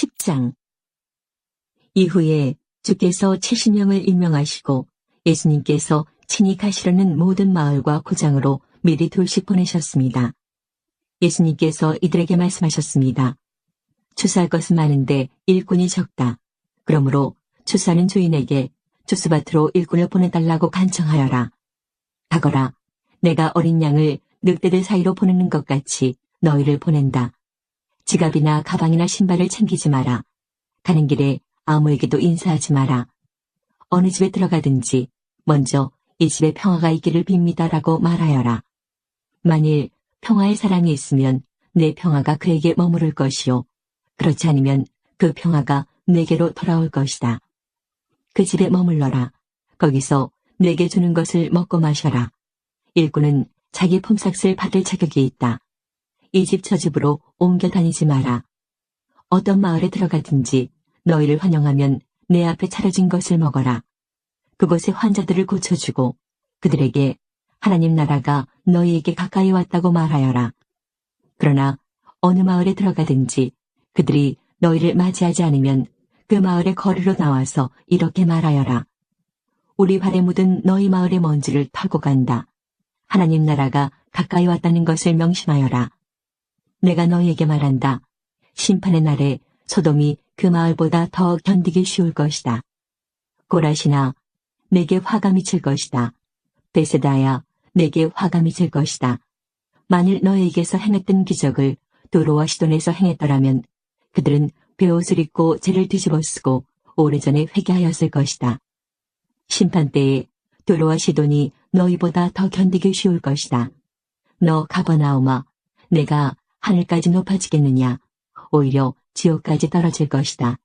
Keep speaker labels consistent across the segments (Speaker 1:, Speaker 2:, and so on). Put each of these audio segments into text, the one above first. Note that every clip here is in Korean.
Speaker 1: 10장. 이후에 주께서 70명을 임명하시고 예수님께서 친히 가시려는 모든 마을과 고장으로 미리 둘씩 보내셨습니다. 예수님께서 이들에게 말씀하셨습니다. 추수할 것은 많은데 일꾼이 적다. 그러므로 추수하는 주인에게 추수밭으로 일꾼을 보내달라고 간청하여라. 가거라. 내가 어린 양을 늑대들 사이로 보내는 것 같이 너희를 보낸다. 지갑이나 가방이나 신발을 챙기지 마라. 가는 길에 아무에게도 인사하지 마라. 어느 집에 들어가든지 먼저 이 집에 평화가 있기를 빕니다라고 말하여라. 만일 평화의 사랑이 있으면 내 평화가 그에게 머무를 것이요. 그렇지 않으면 그 평화가 내게로 돌아올 것이다. 그 집에 머물러라. 거기서 내게 주는 것을 먹고 마셔라. 일꾼은 자기 품삯을 받을 자격이 있다. 이 집 저 집으로 옮겨 다니지 마라. 어떤 마을에 들어가든지 너희를 환영하면 내 앞에 차려진 것을 먹어라. 그곳의 환자들을 고쳐주고 그들에게 하나님 나라가 너희에게 가까이 왔다고 말하여라. 그러나 어느 마을에 들어가든지 그들이 너희를 맞이하지 않으면 그 마을의 거리로 나와서 이렇게 말하여라. 우리 발에 묻은 너희 마을의 먼지를 털고 간다. 하나님 나라가 가까이 왔다는 것을 명심하여라. 내가 너희에게 말한다. 심판의 날에 소돔이 그 마을보다 더 견디기 쉬울 것이다. 고라시나 내게 화가 미칠 것이다. 베세다야 내게 화가 미칠 것이다. 만일 너희에게서 행했던 기적을 도로와 시돈에서 행했더라면 그들은 베옷을 입고 죄를 뒤집어쓰고 오래전에 회개하였을 것이다. 심판 때에 도로와 시돈이 너희보다 더 견디기 쉬울 것이다. 너 가버나움아, 내가 하늘까지 높아지겠느냐? 오히려 지옥까지 떨어질 것이다.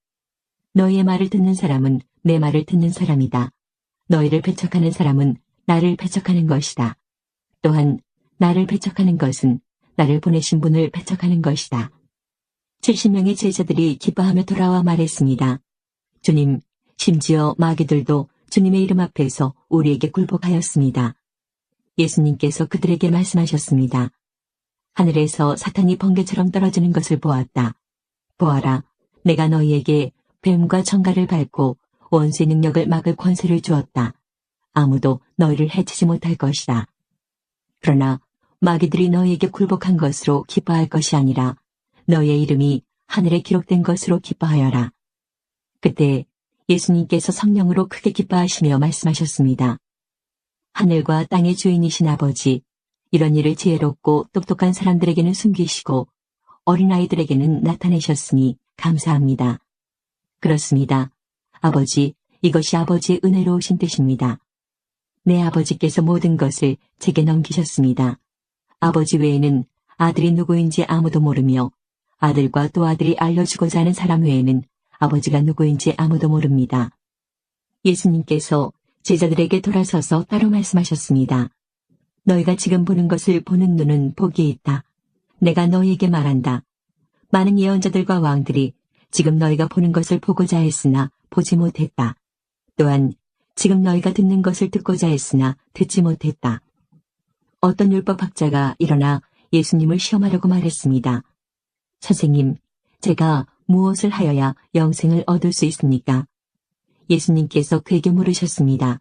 Speaker 1: 너희의 말을 듣는 사람은 내 말을 듣는 사람이다. 너희를 배척하는 사람은 나를 배척하는 것이다. 또한 나를 배척하는 것은 나를 보내신 분을 배척하는 것이다. 70명의 제자들이 기뻐하며 돌아와 말했습니다. 주님, 심지어 마귀들도 주님의 이름 앞에서 우리에게 굴복하였습니다. 예수님께서 그들에게 말씀하셨습니다. 하늘에서 사탄이 번개처럼 떨어지는 것을 보았다. 보아라, 내가 너희에게 뱀과 정갈을 밟고 원수의 능력을 막을 권세를 주었다. 아무도 너희를 해치지 못할 것이다. 그러나 마귀들이 너희에게 굴복한 것으로 기뻐할 것이 아니라 너희의 이름이 하늘에 기록된 것으로 기뻐하여라. 그때 예수님께서 성령으로 크게 기뻐하시며 말씀하셨습니다. 하늘과 땅의 주인이신 아버지, 이런 일을 지혜롭고 똑똑한 사람들에게는 숨기시고 어린아이들에게는 나타내셨으니 감사합니다. 그렇습니다. 아버지, 이것이 아버지의 은혜로우신 뜻입니다. 내 아버지께서 모든 것을 제게 넘기셨습니다. 아버지 외에는 아들이 누구인지 아무도 모르며 아들과 또 아들이 알려주고자 하는 사람 외에는 아버지가 누구인지 아무도 모릅니다. 예수님께서 제자들에게 돌아서서 따로 말씀하셨습니다. 너희가 지금 보는 것을 보는 눈은 복이 있다. 내가 너희에게 말한다. 많은 예언자들과 왕들이 지금 너희가 보는 것을 보고자 했으나 보지 못했다. 또한 지금 너희가 듣는 것을 듣고자 했으나 듣지 못했다. 어떤 율법학자가 일어나 예수님을 시험하려고 말했습니다. 선생님, 제가 무엇을 하여야 영생을 얻을 수 있습니까? 예수님께서 그에게 물으셨습니다.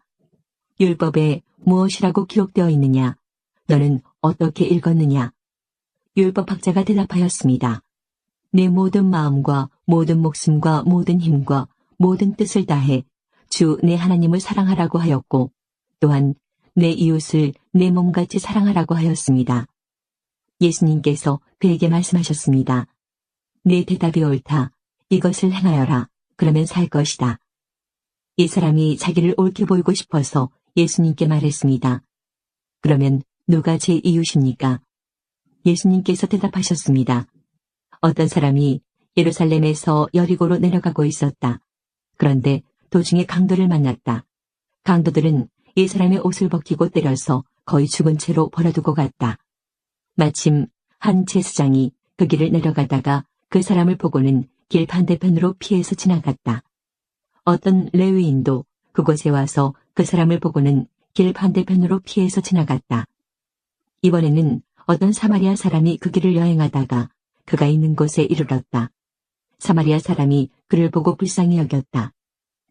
Speaker 1: 율법에 무엇이라고 기록되어 있느냐? 너는 어떻게 읽었느냐? 율법학자가 대답하였습니다. 내 모든 마음과 모든 목숨과 모든 힘과 모든 뜻을 다해 주 내 하나님을 사랑하라고 하였고 또한 내 이웃을 내 몸같이 사랑하라고 하였습니다. 예수님께서 그에게 말씀하셨습니다. 내 대답이 옳다. 이것을 행하여라. 그러면 살 것이다. 이 사람이 자기를 옳게 보이고 싶어서 예수님께 말했습니다. 그러면 누가 제 이웃입니까? 예수님께서 대답하셨습니다. 어떤 사람이 예루살렘에서 여리고로 내려가고 있었다. 그런데 도중에 강도를 만났다. 강도들은 이 사람의 옷을 벗기고 때려서 거의 죽은 채로 버려두고 갔다. 마침 한 제사장이 그 길을 내려가다가 그 사람을 보고는 길 반대편으로 피해서 지나갔다. 어떤 레위인도 그곳에 와서 그 사람을 보고는 길 반대편으로 피해서 지나갔다. 이번에는 어떤 사마리아 사람이 그 길을 여행하다가 그가 있는 곳에 이르렀다. 사마리아 사람이 그를 보고 불쌍히 여겼다.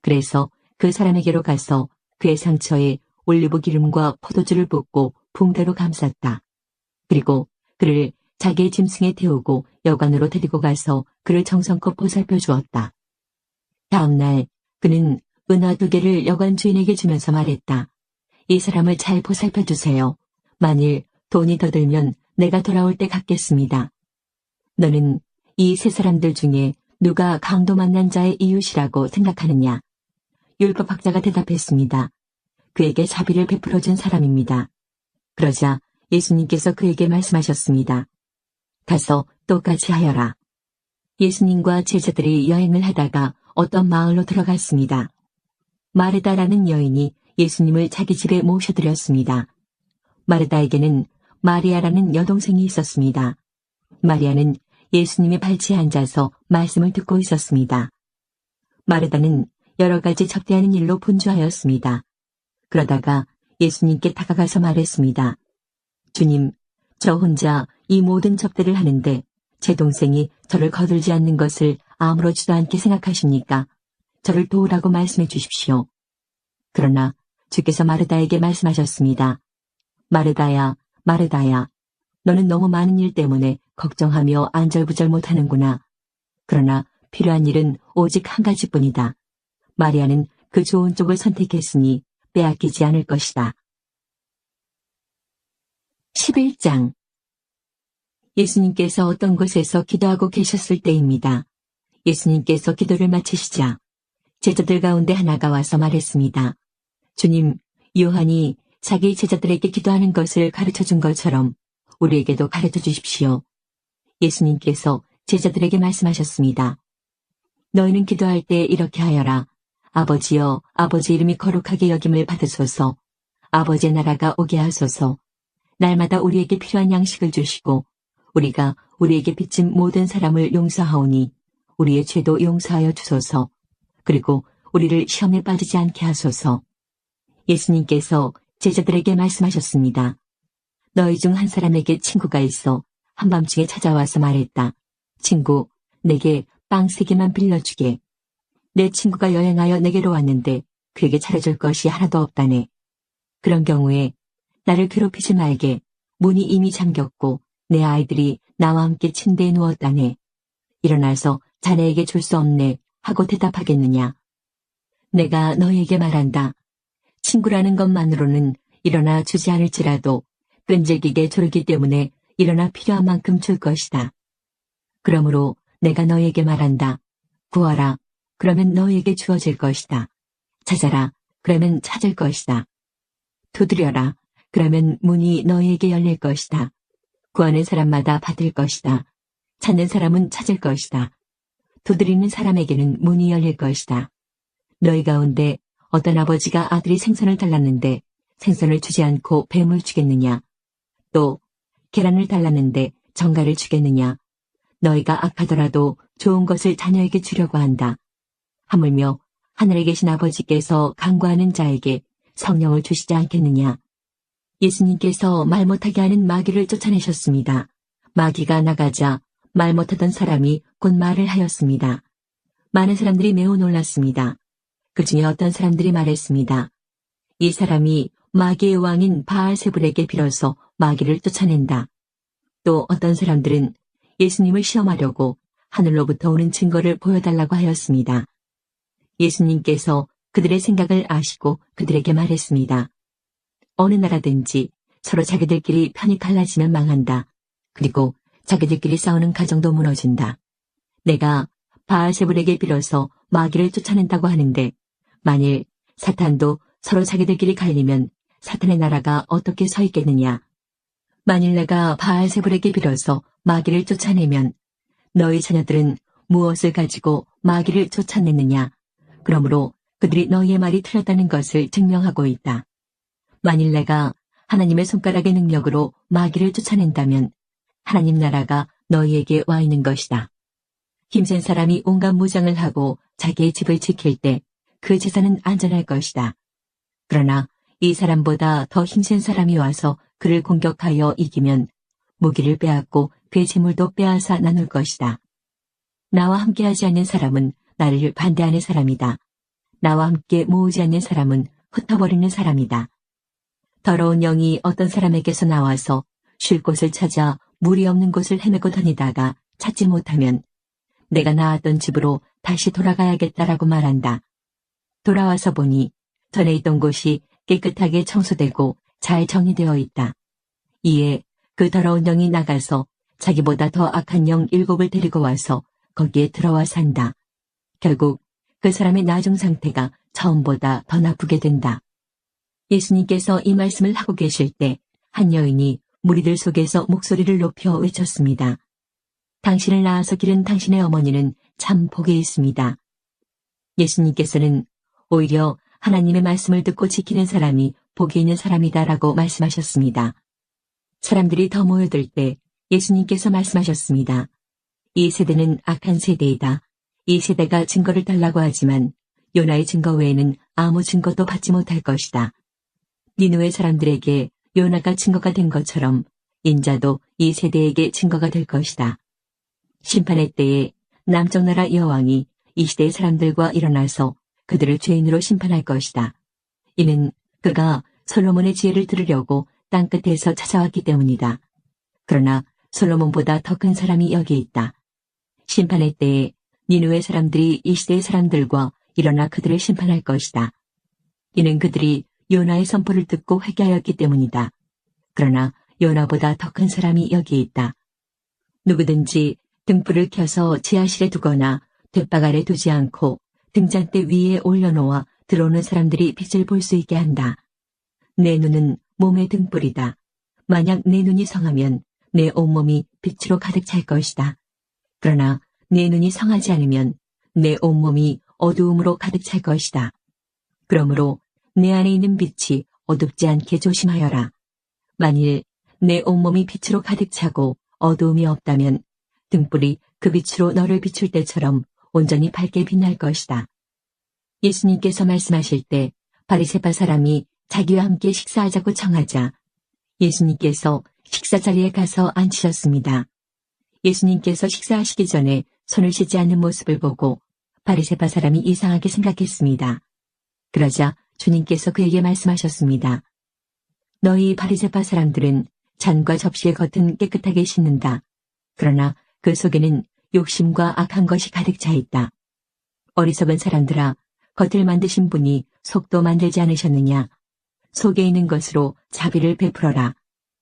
Speaker 1: 그래서 그 사람에게로 가서 그의 상처에 올리브 기름과 포도주를 붓고 붕대로 감쌌다. 그리고 그를 자기의 짐승에 태우고 여관으로 데리고 가서 그를 정성껏 보살펴 주었다. 다음 날 그는 은화 2개를 여관 주인에게 주면서 말했다. 이 사람을 잘 보살펴 주세요. 만일 돈이 더 들면 내가 돌아올 때 갚겠습니다. 너는 이 3사람들 중에 누가 강도 만난 자의 이웃이라고 생각하느냐? 율법학자가 대답했습니다. 그에게 자비를 베풀어 준 사람입니다. 그러자 예수님께서 그에게 말씀하셨습니다. 가서 똑같이 하여라. 예수님과 제자들이 여행을 하다가 어떤 마을로 들어갔습니다. 마르다라는 여인이 예수님을 자기 집에 모셔드렸습니다. 마르다에게는 마리아라는 여동생이 있었습니다. 마리아는 예수님의 발치에 앉아서 말씀을 듣고 있었습니다. 마르다는 여러 가지 접대하는 일로 분주하였습니다. 그러다가 예수님께 다가가서 말했습니다. 주님, 저 혼자 이 모든 접대를 하는데 제 동생이 저를 거들지 않는 것을 아무렇지도 않게 생각하십니까? 저를 도우라고 말씀해 주십시오. 그러나 주께서 마르다에게 말씀하셨습니다. 마르다야, 마르다야, 너는 너무 많은 일 때문에 걱정하며 안절부절 못하는구나. 그러나 필요한 일은 오직 한 가지뿐이다. 마리아는 그 좋은 쪽을 선택했으니 빼앗기지 않을 것이다. 11장 예수님께서 어떤 곳에서 기도하고 계셨을 때입니다. 예수님께서 기도를 마치시자 제자들 가운데 하나가 와서 말했습니다. 주님, 요한이 자기 제자들에게 기도하는 것을 가르쳐 준 것처럼 우리에게도 가르쳐 주십시오. 예수님께서 제자들에게 말씀하셨습니다. 너희는 기도할 때 이렇게 하여라. 아버지여, 아버지 이름이 거룩하게 여김을 받으소서. 아버지의 나라가 오게 하소서. 날마다 우리에게 필요한 양식을 주시고 우리가 우리에게 빚진 모든 사람을 용서하오니 우리의 죄도 용서하여 주소서. 그리고 우리를 시험에 빠지지 않게 하소서. 예수님께서 제자들에게 말씀하셨습니다. 너희 중 한 사람에게 친구가 있어 한밤중에 찾아와서 말했다. 친구, 내게 빵 3개만 빌려주게. 내 친구가 여행하여 내게로 왔는데 그에게 차려줄 것이 하나도 없다네. 그런 경우에 나를 괴롭히지 말게. 문이 이미 잠겼고 내 아이들이 나와 함께 침대에 누웠다네. 일어나서 자네에게 줄 수 없네 하고 대답하겠느냐. 내가 너희에게 말한다. 친구라는 것만으로는 일어나 주지 않을지라도 끈질기게 조르기 때문에 일어나 필요한 만큼 줄 것이다. 그러므로 내가 너희에게 말한다. 구하라. 그러면 너희에게 주어질 것이다. 찾아라. 그러면 찾을 것이다. 두드려라. 그러면 문이 너희에게 열릴 것이다. 구하는 사람마다 받을 것이다. 찾는 사람은 찾을 것이다. 두드리는 사람에게는 문이 열릴 것이다. 너희 가운데 어떤 아버지가 아들이 생선을 달랐는데 생선을 주지 않고 뱀을 주겠느냐? 또 계란을 달랐는데 정갈을 주겠느냐? 너희가 악하더라도 좋은 것을 자녀에게 주려고 한다. 하물며 하늘에 계신 아버지께서 간구하는 자에게 성령을 주시지 않겠느냐? 예수님께서 말 못하게 하는 마귀를 쫓아내셨습니다. 마귀가 나가자 말 못하던 사람이 곧 말을 하였습니다. 많은 사람들이 매우 놀랐습니다. 그 중에 어떤 사람들이 말했습니다. 이 사람이 마귀의 왕인 바알세불에게 빌어서 마귀를 쫓아낸다. 또 어떤 사람들은 예수님을 시험하려고 하늘로부터 오는 증거를 보여달라고 하였습니다. 예수님께서 그들의 생각을 아시고 그들에게 말했습니다. 어느 나라든지 서로 자기들끼리 편이 갈라지면 망한다. 그리고 자기들끼리 싸우는 가정도 무너진다. 내가 바알세불에게 빌어서 마귀를 쫓아낸다고 하는데 만일 사탄도 서로 자기들끼리 갈리면 사탄의 나라가 어떻게 서 있겠느냐. 만일 내가 바알세불에게 빌어서 마귀를 쫓아내면 너희 자녀들은 무엇을 가지고 마귀를 쫓아냈느냐. 그러므로 그들이 너희의 말이 틀렸다는 것을 증명하고 있다. 만일 내가 하나님의 손가락의 능력으로 마귀를 쫓아낸다면 하나님 나라가 너희에게 와 있는 것이다. 힘센 사람이 온갖 무장을 하고 자기의 집을 지킬 때 그 재산은 안전할 것이다. 그러나 이 사람보다 더 힘센 사람이 와서 그를 공격하여 이기면 무기를 빼앗고 그의 재물도 빼앗아 나눌 것이다. 나와 함께하지 않는 사람은 나를 반대하는 사람이다. 나와 함께 모으지 않는 사람은 흩어버리는 사람이다. 더러운 영이 어떤 사람에게서 나와서 쉴 곳을 찾아 물이 없는 곳을 헤매고 다니다가 찾지 못하면 내가 나왔던 집으로 다시 돌아가야겠다라고 말한다. 돌아와서 보니 전에 있던 곳이 깨끗하게 청소되고 잘 정리되어 있다. 이에 그 더러운 영이 나가서 자기보다 더 악한 영 7을 데리고 와서 거기에 들어와 산다. 결국 그 사람의 나중 상태가 처음보다 더 나쁘게 된다. 예수님께서 이 말씀을 하고 계실 때 한 여인이 무리들 속에서 목소리를 높여 외쳤습니다. 당신을 낳아서 기른 당신의 어머니는 참 복이 있습니다. 예수님께서는 오히려 하나님의 말씀을 듣고 지키는 사람이 복이 있는 사람이다라고 말씀하셨습니다. 사람들이 더 모여들 때 예수님께서 말씀하셨습니다. 이 세대는 악한 세대이다. 이 세대가 증거를 달라고 하지만 요나의 증거 외에는 아무 증거도 받지 못할 것이다. 니느웨 사람들에게 요나가 증거가 된 것처럼 인자도 이 세대에게 증거가 될 것이다. 심판의 때에 남쪽 나라 여왕이 이 시대의 사람들과 일어나서 그들을 죄인으로 심판할 것이다. 이는 그가 솔로몬의 지혜를 들으려고 땅끝에서 찾아왔기 때문이다. 그러나 솔로몬보다 더 큰 사람이 여기 있다. 심판의 때에 니느웨 사람들이 이 시대의 사람들과 일어나 그들을 심판할 것이다. 이는 그들이 요나의 선포를 듣고 회개하였기 때문이다. 그러나 요나보다 더 큰 사람이 여기 있다. 누구든지 등불을 켜서 지하실에 두거나 돛박 아래 두지 않고 등잔대 위에 올려놓아 들어오는 사람들이 빛을 볼 수 있게 한다. 내 눈은 몸의 등불이다. 만약 내 눈이 성하면 내 온몸이 빛으로 가득 찰 것이다. 그러나 내 눈이 성하지 않으면 내 온몸이 어두움으로 가득 찰 것이다. 그러므로 내 안에 있는 빛이 어둡지 않게 조심하여라. 만일 내 온몸이 빛으로 가득 차고 어두움이 없다면 등불이 그 빛으로 너를 비출 때처럼 온전히 밝게 빛날 것이다. 예수님께서 말씀하실 때 바리새파 사람이 자기와 함께 식사하자고 청하자 예수님께서 식사 자리에 가서 앉으셨습니다. 예수님께서 식사하시기 전에 손을 씻지 않는 모습을 보고 바리새파 사람이 이상하게 생각했습니다. 그러자 주님께서 그에게 말씀하셨습니다. 너희 바리새파 사람들은 잔과 접시의 겉은 깨끗하게 씻는다. 그러나 그 속에는 욕심과 악한 것이 가득 차 있다. 어리석은 사람들아, 겉을 만드신 분이 속도 만들지 않으셨느냐? 속에 있는 것으로 자비를 베풀어라.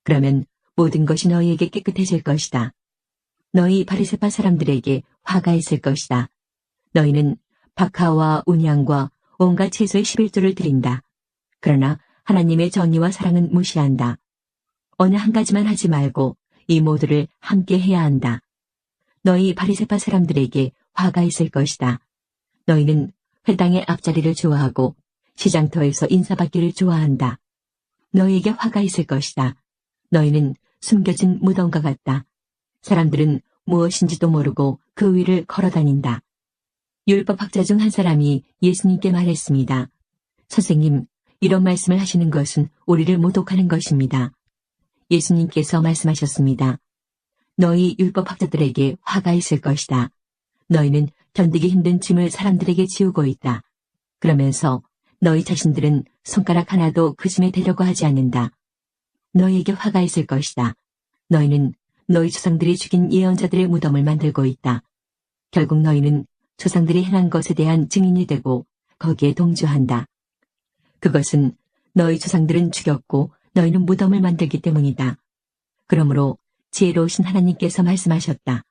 Speaker 1: 그러면 모든 것이 너희에게 깨끗해질 것이다. 너희 바리새파 사람들에게 화가 있을 것이다. 너희는 박하와 운양과 온갖 채소의 11조를 드린다. 그러나 하나님의 정의와 사랑은 무시한다. 어느 한 가지만 하지 말고 이 모두를 함께 해야 한다. 너희 바리새파 사람들에게 화가 있을 것이다. 너희는 회당의 앞자리를 좋아하고 시장터에서 인사받기를 좋아한다. 너희에게 화가 있을 것이다. 너희는 숨겨진 무덤과 같다. 사람들은 무엇인지도 모르고 그 위를 걸어다닌다. 율법학자 중 한 사람이 예수님께 말했습니다. 선생님, 이런 말씀을 하시는 것은 우리를 모독하는 것입니다. 예수님께서 말씀하셨습니다. 너희 율법학자들에게 화가 있을 것이다. 너희는 견디기 힘든 짐을 사람들에게 지우고 있다. 그러면서 너희 자신들은 손가락 하나도 그 짐에 대려고 하지 않는다. 너희에게 화가 있을 것이다. 너희는 너희 조상들이 죽인 예언자들의 무덤을 만들고 있다. 결국 너희는 조상들이 행한 것에 대한 증인이 되고 거기에 동조한다. 그것은 너희 조상들은 죽였고 너희는 무덤을 만들기 때문이다. 그러므로 지혜로우신 하나님께서 말씀하셨다.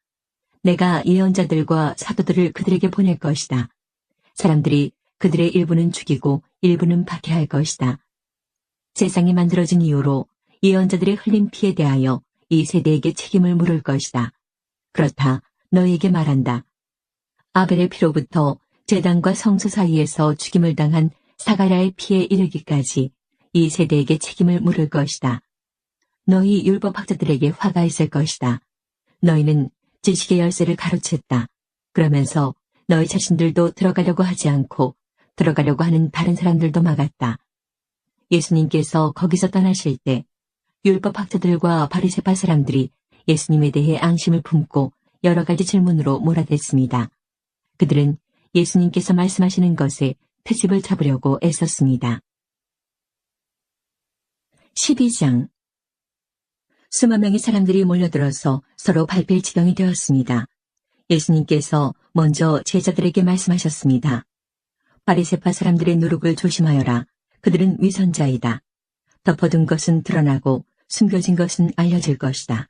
Speaker 1: 내가 예언자들과 사도들을 그들에게 보낼 것이다. 사람들이 그들의 일부는 죽이고 일부는 박해할 것이다. 세상이 만들어진 이후로 예언자들의 흘린 피에 대하여 이 세대에게 책임을 물을 것이다. 그렇다 너희에게 말한다. 아벨의 피로부터 제단과 성소 사이에서 죽임을 당한 사가랴의 피에 이르기까지 이 세대에게 책임을 물을 것이다. 너희 율법학자들에게 화가 있을 것이다. 너희는 지식의 열쇠를 가로챘다. 그러면서 너희 자신들도 들어가려고 하지 않고 들어가려고 하는 다른 사람들도 막았다. 예수님께서 거기서 떠나실 때 율법학자들과 바리새파 사람들이 예수님에 대해 앙심을 품고 여러 가지 질문으로 몰아댔습니다. 그들은 예수님께서 말씀하시는 것에 트집을 잡으려고 애썼습니다. 12장 수만 명의 사람들이 몰려들어서 서로 밟힐 지경이 되었습니다. 예수님께서 먼저 제자들에게 말씀하셨습니다. 바리새파 사람들의 누룩을 조심하여라. 그들은 위선자이다. 덮어둔 것은 드러나고 숨겨진 것은 알려질 것이다.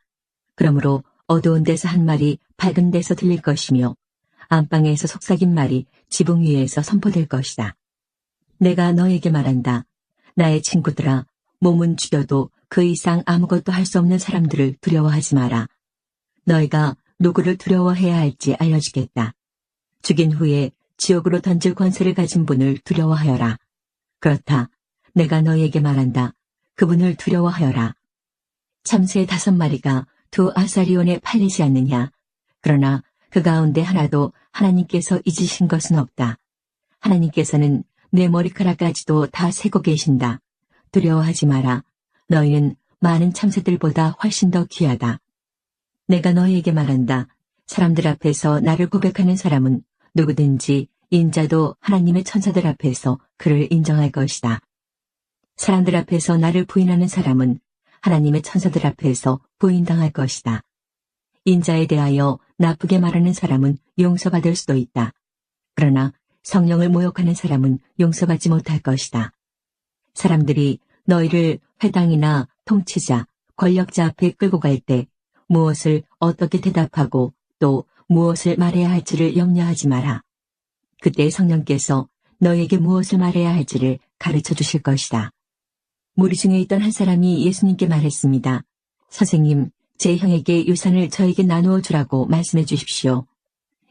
Speaker 1: 그러므로 어두운 데서 한 말이 밝은 데서 들릴 것이며 안방에서 속삭인 말이 지붕 위에서 선포될 것이다. 내가 너에게 말한다. 나의 친구들아, 몸은 죽여도 그 이상 아무것도 할 수 없는 사람들을 두려워하지 마라. 너희가 누구를 두려워해야 할지 알려주겠다. 죽인 후에 지옥으로 던질 권세를 가진 분을 두려워하여라. 그렇다. 내가 너희에게 말한다. 그분을 두려워하여라. 참새 5마리가 2 아사리온에 팔리지 않느냐. 그러나 그 가운데 하나도 하나님께서 잊으신 것은 없다. 하나님께서는 내 머리카락까지도 다 세고 계신다. 두려워하지 마라. 너희는 많은 참새들보다 훨씬 더 귀하다. 내가 너희에게 말한다. 사람들 앞에서 나를 고백하는 사람은 누구든지 인자도 하나님의 천사들 앞에서 그를 인정할 것이다. 사람들 앞에서 나를 부인하는 사람은 하나님의 천사들 앞에서 부인당할 것이다. 인자에 대하여 나쁘게 말하는 사람은 용서받을 수도 있다. 그러나 성령을 모욕하는 사람은 용서받지 못할 것이다. 사람들이 너희를 회당이나 통치자, 권력자 앞에 끌고 갈 때 무엇을 어떻게 대답하고 또 무엇을 말해야 할지를 염려하지 마라. 그때 성령께서 너희에게 무엇을 말해야 할지를 가르쳐 주실 것이다. 무리 중에 있던 한 사람이 예수님께 말했습니다. 선생님, 제 형에게 유산을 저에게 나누어 주라고 말씀해 주십시오.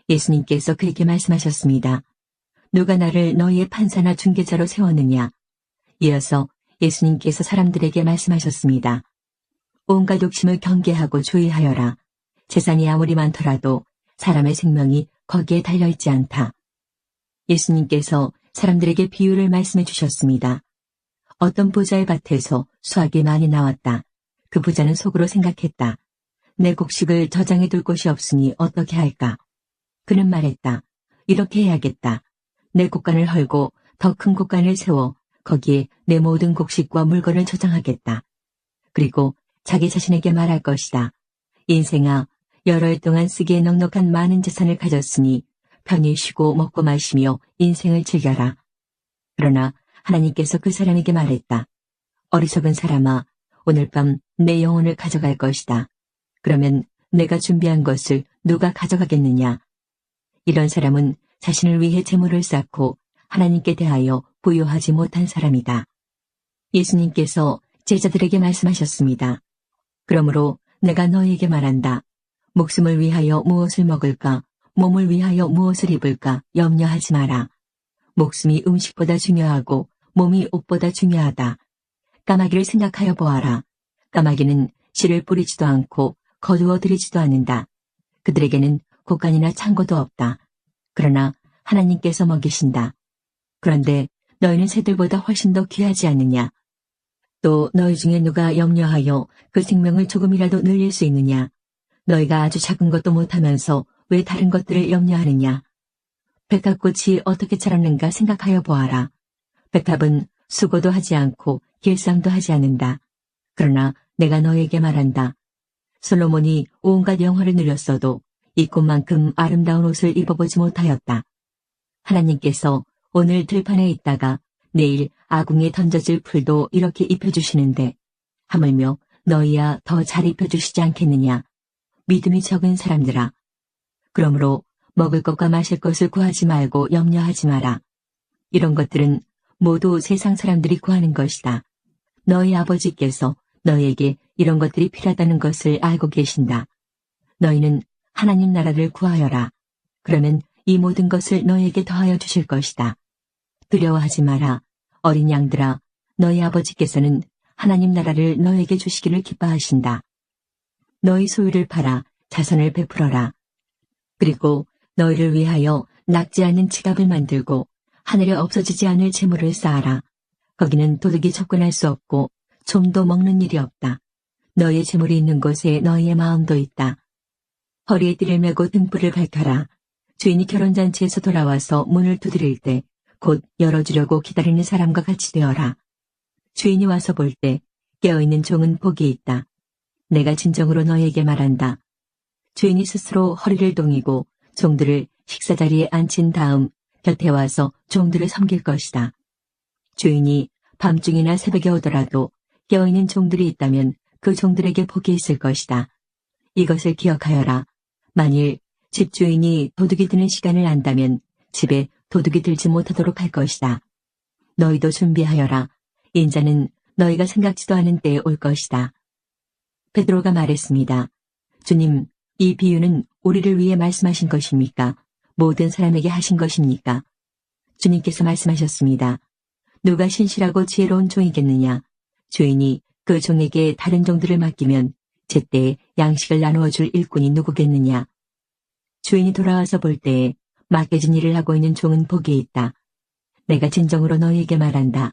Speaker 1: 예수님께서 그에게 말씀하셨습니다. 누가 나를 너희의 판사나 중개자로 세웠느냐? 이어서 예수님께서 사람들에게 말씀하셨습니다. 온갖 욕심을 경계하고 주의하여라. 재산이 아무리 많더라도 사람의 생명이 거기에 달려있지 않다. 예수님께서 사람들에게 비유를 말씀해 주셨습니다. 어떤 부자의 밭에서 수확이 많이 나왔다. 그 부자는 속으로 생각했다. 내 곡식을 저장해 둘 곳이 없으니 어떻게 할까? 그는 말했다. 이렇게 해야겠다. 내 곡간을 헐고 더 큰 곡간을 세워 거기에 내 모든 곡식과 물건을 저장하겠다. 그리고 자기 자신에게 말할 것이다. 인생아, 여러 해 동안 쓰기에 넉넉한 많은 재산을 가졌으니 편히 쉬고 먹고 마시며 인생을 즐겨라. 그러나 하나님께서 그 사람에게 말했다. 어리석은 사람아, 오늘 밤 내 영혼을 가져갈 것이다. 그러면 내가 준비한 것을 누가 가져가겠느냐? 이런 사람은 자신을 위해 재물을 쌓고 하나님께 대하여 부요하지 못한 사람이다. 예수님께서 제자들에게 말씀하셨습니다. 그러므로 내가 너희에게 말한다. 목숨을 위하여 무엇을 먹을까? 몸을 위하여 무엇을 입을까? 염려하지 마라. 목숨이 음식보다 중요하고 몸이 옷보다 중요하다. 까마귀를 생각하여 보아라. 까마귀는 씨를 뿌리지도 않고 거두어 들이지도 않는다. 그들에게는 곡간이나 창고도 없다. 그러나 하나님께서 먹이신다. 그런데 너희는 새들보다 훨씬 더 귀하지 않느냐? 또 너희 중에 누가 염려하여 그 생명을 조금이라도 늘릴 수 있느냐? 너희가 아주 작은 것도 못하면서 왜 다른 것들을 염려하느냐? 백합꽃이 어떻게 자랐는가 생각하여 보아라. 백합은 수고도 하지 않고 길쌈도 하지 않는다. 그러나 내가 너에게 말한다. 솔로몬이 온갖 영화를 누렸어도 이 꽃만큼 아름다운 옷을 입어보지 못하였다. 하나님께서 오늘 들판에 있다가 내일 아궁이에 던져질 풀도 이렇게 입혀주시는데 하물며 너희야 더 잘 입혀주시지 않겠느냐. 믿음이 적은 사람들아. 그러므로 먹을 것과 마실 것을 구하지 말고 염려하지 마라. 이런 것들은 모두 세상 사람들이 구하는 것이다. 너희 아버지께서 너희에게 이런 것들이 필요하다는 것을 알고 계신다. 너희는 하나님 나라를 구하여라. 그러면 이 모든 것을 너희에게 더하여 주실 것이다. 두려워하지 마라. 어린 양들아, 너희 아버지께서는 하나님 나라를 너희에게 주시기를 기뻐하신다. 너희 소유를 팔아 자선을 베풀어라. 그리고 너희를 위하여 낡지 않은 지갑을 만들고 하늘에 없어지지 않을 재물을 쌓아라. 거기는 도둑이 접근할 수 없고 좀도 먹는 일이 없다. 너희의 재물이 있는 곳에 너희의 마음도 있다. 허리에 띠를 메고 등불을 밝혀라. 주인이 결혼잔치에서 돌아와서 문을 두드릴 때 곧 열어주려고 기다리는 사람과 같이 되어라. 주인이 와서 볼 때 깨어있는 종은 복이 있다. 내가 진정으로 너에게 말한다. 주인이 스스로 허리를 동이고 종들을 식사자리에 앉힌 다음 곁에 와서 종들을 섬길 것이다. 주인이 밤중이나 새벽에 오더라도 깨어있는 종들이 있다면 그 종들에게 복이 있을 것이다. 이것을 기억하여라. 만일 집주인이 도둑이 드는 시간을 안다면 집에 도둑이 들지 못하도록 할 것이다. 너희도 준비하여라. 인자는 너희가 생각지도 않은 때에 올 것이다. 베드로가 말했습니다. 주님, 이 비유는 우리를 위해 말씀하신 것입니까? 모든 사람에게 하신 것입니까? 주님께서 말씀하셨습니다. 누가 신실하고 지혜로운 종이겠느냐? 주인이 그 종에게 다른 종들을 맡기면 제때에 양식을 나누어 줄 일꾼이 누구겠느냐? 주인이 돌아와서 볼 때에 맡겨진 일을 하고 있는 종은 복이 있다. 내가 진정으로 너희에게 말한다.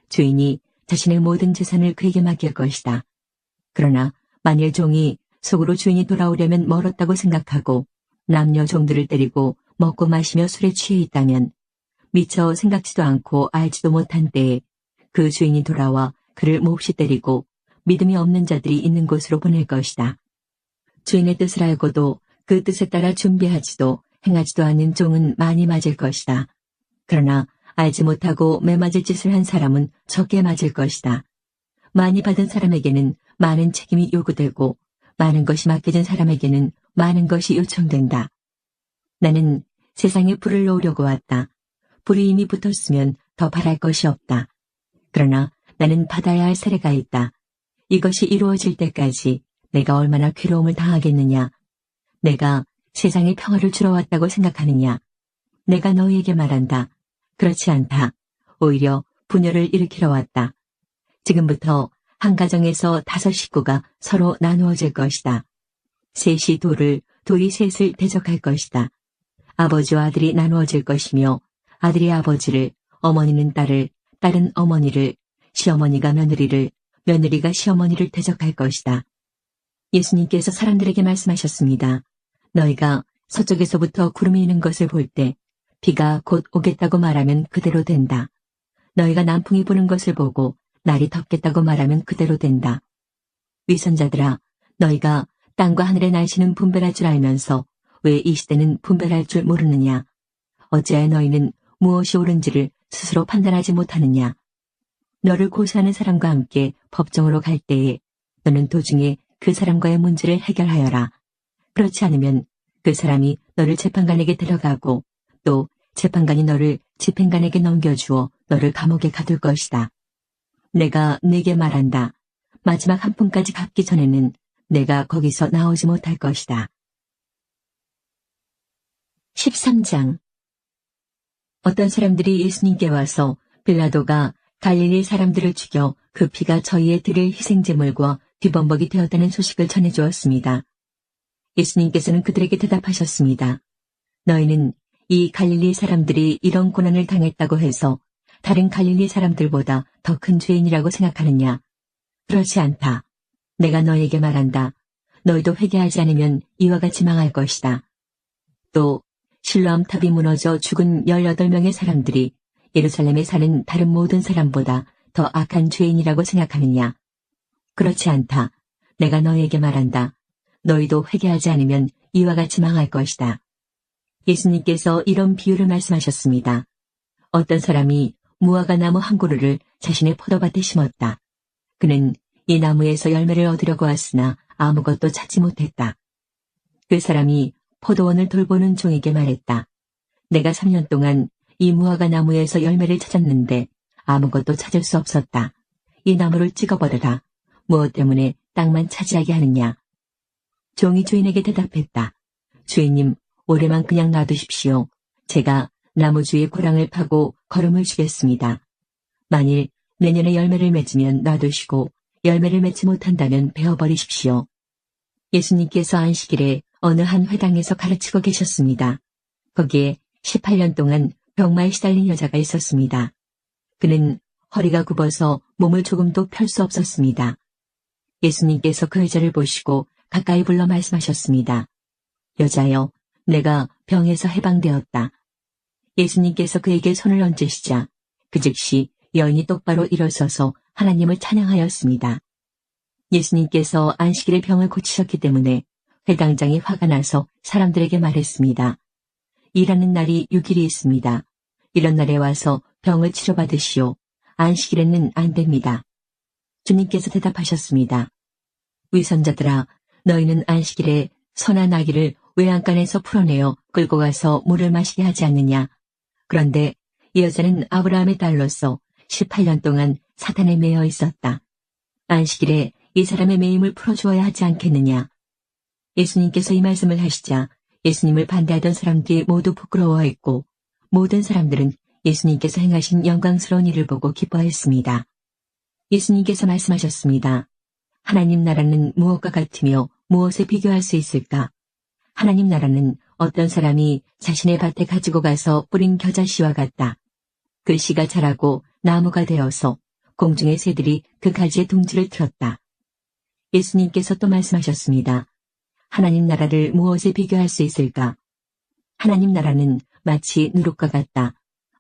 Speaker 1: 주인이 자신의 모든 재산을 그에게 맡길 것이다. 그러나 만일 종이 속으로 주인이 돌아오려면 멀었다고 생각하고 남녀 종들을 때리고 먹고 마시며 술에 취해 있다면 미처 생각지도 않고 알지도 못한 때에 그 주인이 돌아와 그를 몹시 때리고 믿음이 없는 자들이 있는 곳으로 보낼 것이다. 주인의 뜻을 알고도 그 뜻에 따라 준비하지도 행하지도 않는 종은 많이 맞을 것이다. 그러나 알지 못하고 매맞을 짓을 한 사람은 적게 맞을 것이다. 많이 받은 사람에게는 많은 책임이 요구되고 많은 것이 맡겨진 사람에게는 많은 것이 요청된다. 나는 세상에 불을 놓으려고 왔다. 불이 이미 붙었으면 더 바랄 것이 없다. 그러나 나는 받아야 할 세례가 있다. 이것이 이루어질 때까지 내가 얼마나 괴로움을 당하겠느냐. 내가 세상에 평화를 주러 왔다고 생각하느냐. 내가 너희에게 말한다. 그렇지 않다. 오히려 분열을 일으키러 왔다. 지금부터 한 가정에서 5 식구가 서로 나누어질 것이다. 셋이 돌을, 돌이 셋을 대적할 것이다. 아버지와 아들이 나누어질 것이며 아들이 아버지를, 어머니는 딸을, 딸은 어머니를, 시어머니가 며느리를, 며느리가 시어머니를 대적할 것이다. 예수님께서 사람들에게 말씀하셨습니다. 너희가 서쪽에서부터 구름이 있는 것을 볼 때 비가 곧 오겠다고 말하면 그대로 된다. 너희가 남풍이 부는 것을 보고 날이 덥겠다고 말하면 그대로 된다. 위선자들아, 너희가 땅과 하늘의 날씨는 분별할 줄 알면서 왜 이 시대는 분별할 줄 모르느냐? 어찌하여 너희는 무엇이 옳은지를 스스로 판단하지 못하느냐? 너를 고소하는 사람과 함께 법정으로 갈 때에 너는 도중에 그 사람과의 문제를 해결하여라. 그렇지 않으면 그 사람이 너를 재판관에게 데려가고 또 재판관이 너를 집행관에게 넘겨주어 너를 감옥에 가둘 것이다. 내가 네게 말한다. 마지막 한 푼까지 갚기 전에는 내가 거기서 나오지 못할 것이다. 13장. 어떤 사람들이 예수님께 와서 빌라도가 갈릴리 사람들을 죽여 그 피가 저희의 드릴 희생제물과 뒤범벅이 되었다는 소식을 전해주었습니다. 예수님께서는 그들에게 대답하셨습니다. 너희는 이 갈릴리 사람들이 이런 고난을 당했다고 해서 다른 갈릴리 사람들보다 더 큰 죄인이라고 생각하느냐? 그렇지 않다. 내가 너에게 말한다. 너희도 회개하지 않으면 이와 같이 망할 것이다. 또 실로암 탑이 무너져 죽은 18명의 사람들이 예루살렘에 사는 다른 모든 사람보다 더 악한 죄인이라고 생각하느냐? 그렇지 않다. 내가 너에게 말한다. 너희도 회개하지 않으면 이와 같이 망할 것이다. 예수님께서 이런 비유를 말씀하셨습니다. 어떤 사람이 무화과 나무 한 그루를 자신의 포도밭에 심었다. 그는 이 나무에서 열매를 얻으려고 왔으나 아무것도 찾지 못했다. 그 사람이 포도원을 돌보는 종에게 말했다. 내가 3년 동안 이 무화과 나무에서 열매를 찾았는데 아무것도 찾을 수 없었다. 이 나무를 찍어버려라. 무엇 때문에 땅만 차지하게 하느냐? 종이 주인에게 대답했다. 주인님, 올해만 그냥 놔두십시오. 제가 나무 주위에 고랑을 파고 거름을 주겠습니다. 만일 내년에 열매를 맺으면 놔두시고 열매를 맺지 못한다면 베어버리십시오. 예수님께서 안식일에 어느 한 회당에서 가르치고 계셨습니다. 거기에 18년 동안 병마에 시달린 여자가 있었습니다. 그는 허리가 굽어서 몸을 조금도 펼 수 없었습니다. 예수님께서 그 여자를 보시고 가까이 불러 말씀하셨습니다. 여자여, 내가 병에서 해방되었다. 예수님께서 그에게 손을 얹으시자 그 즉시 여인이 똑바로 일어서서 하나님을 찬양하였습니다. 예수님께서 안식일에 병을 고치셨기 때문에 회당장이 화가 나서 사람들에게 말했습니다. 일하는 날이 6일이 있습니다. 이런 날에 와서 병을 치료받으시오. 안식일에는 안 됩니다. 주님께서 대답하셨습니다. 위선자들아, 너희는 안식일에 선한 아기를 외양간에서 풀어내어 끌고 가서 물을 마시게 하지 않느냐. 그런데 이 여자는 아브라함의 딸로서 18년 동안 사탄에 매여 있었다. 안식일에 이 사람의 매임을 풀어주어야 하지 않겠느냐. 예수님께서 이 말씀을 하시자 예수님을 반대하던 사람들이 모두 부끄러워했고 모든 사람들은 예수님께서 행하신 영광스러운 일을 보고 기뻐했습니다. 예수님께서 말씀하셨습니다. 하나님 나라는 무엇과 같으며 무엇에 비교할 수 있을까? 하나님 나라는 어떤 사람이 자신의 밭에 가지고 가서 뿌린 겨자씨와 같다. 그 씨가 자라고 나무가 되어서 공중의 새들이 그 가지에 둥지를 틀었다. 예수님께서 또 말씀하셨습니다. 하나님 나라를 무엇에 비교할 수 있을까? 하나님 나라는 마치 누룩과 같다.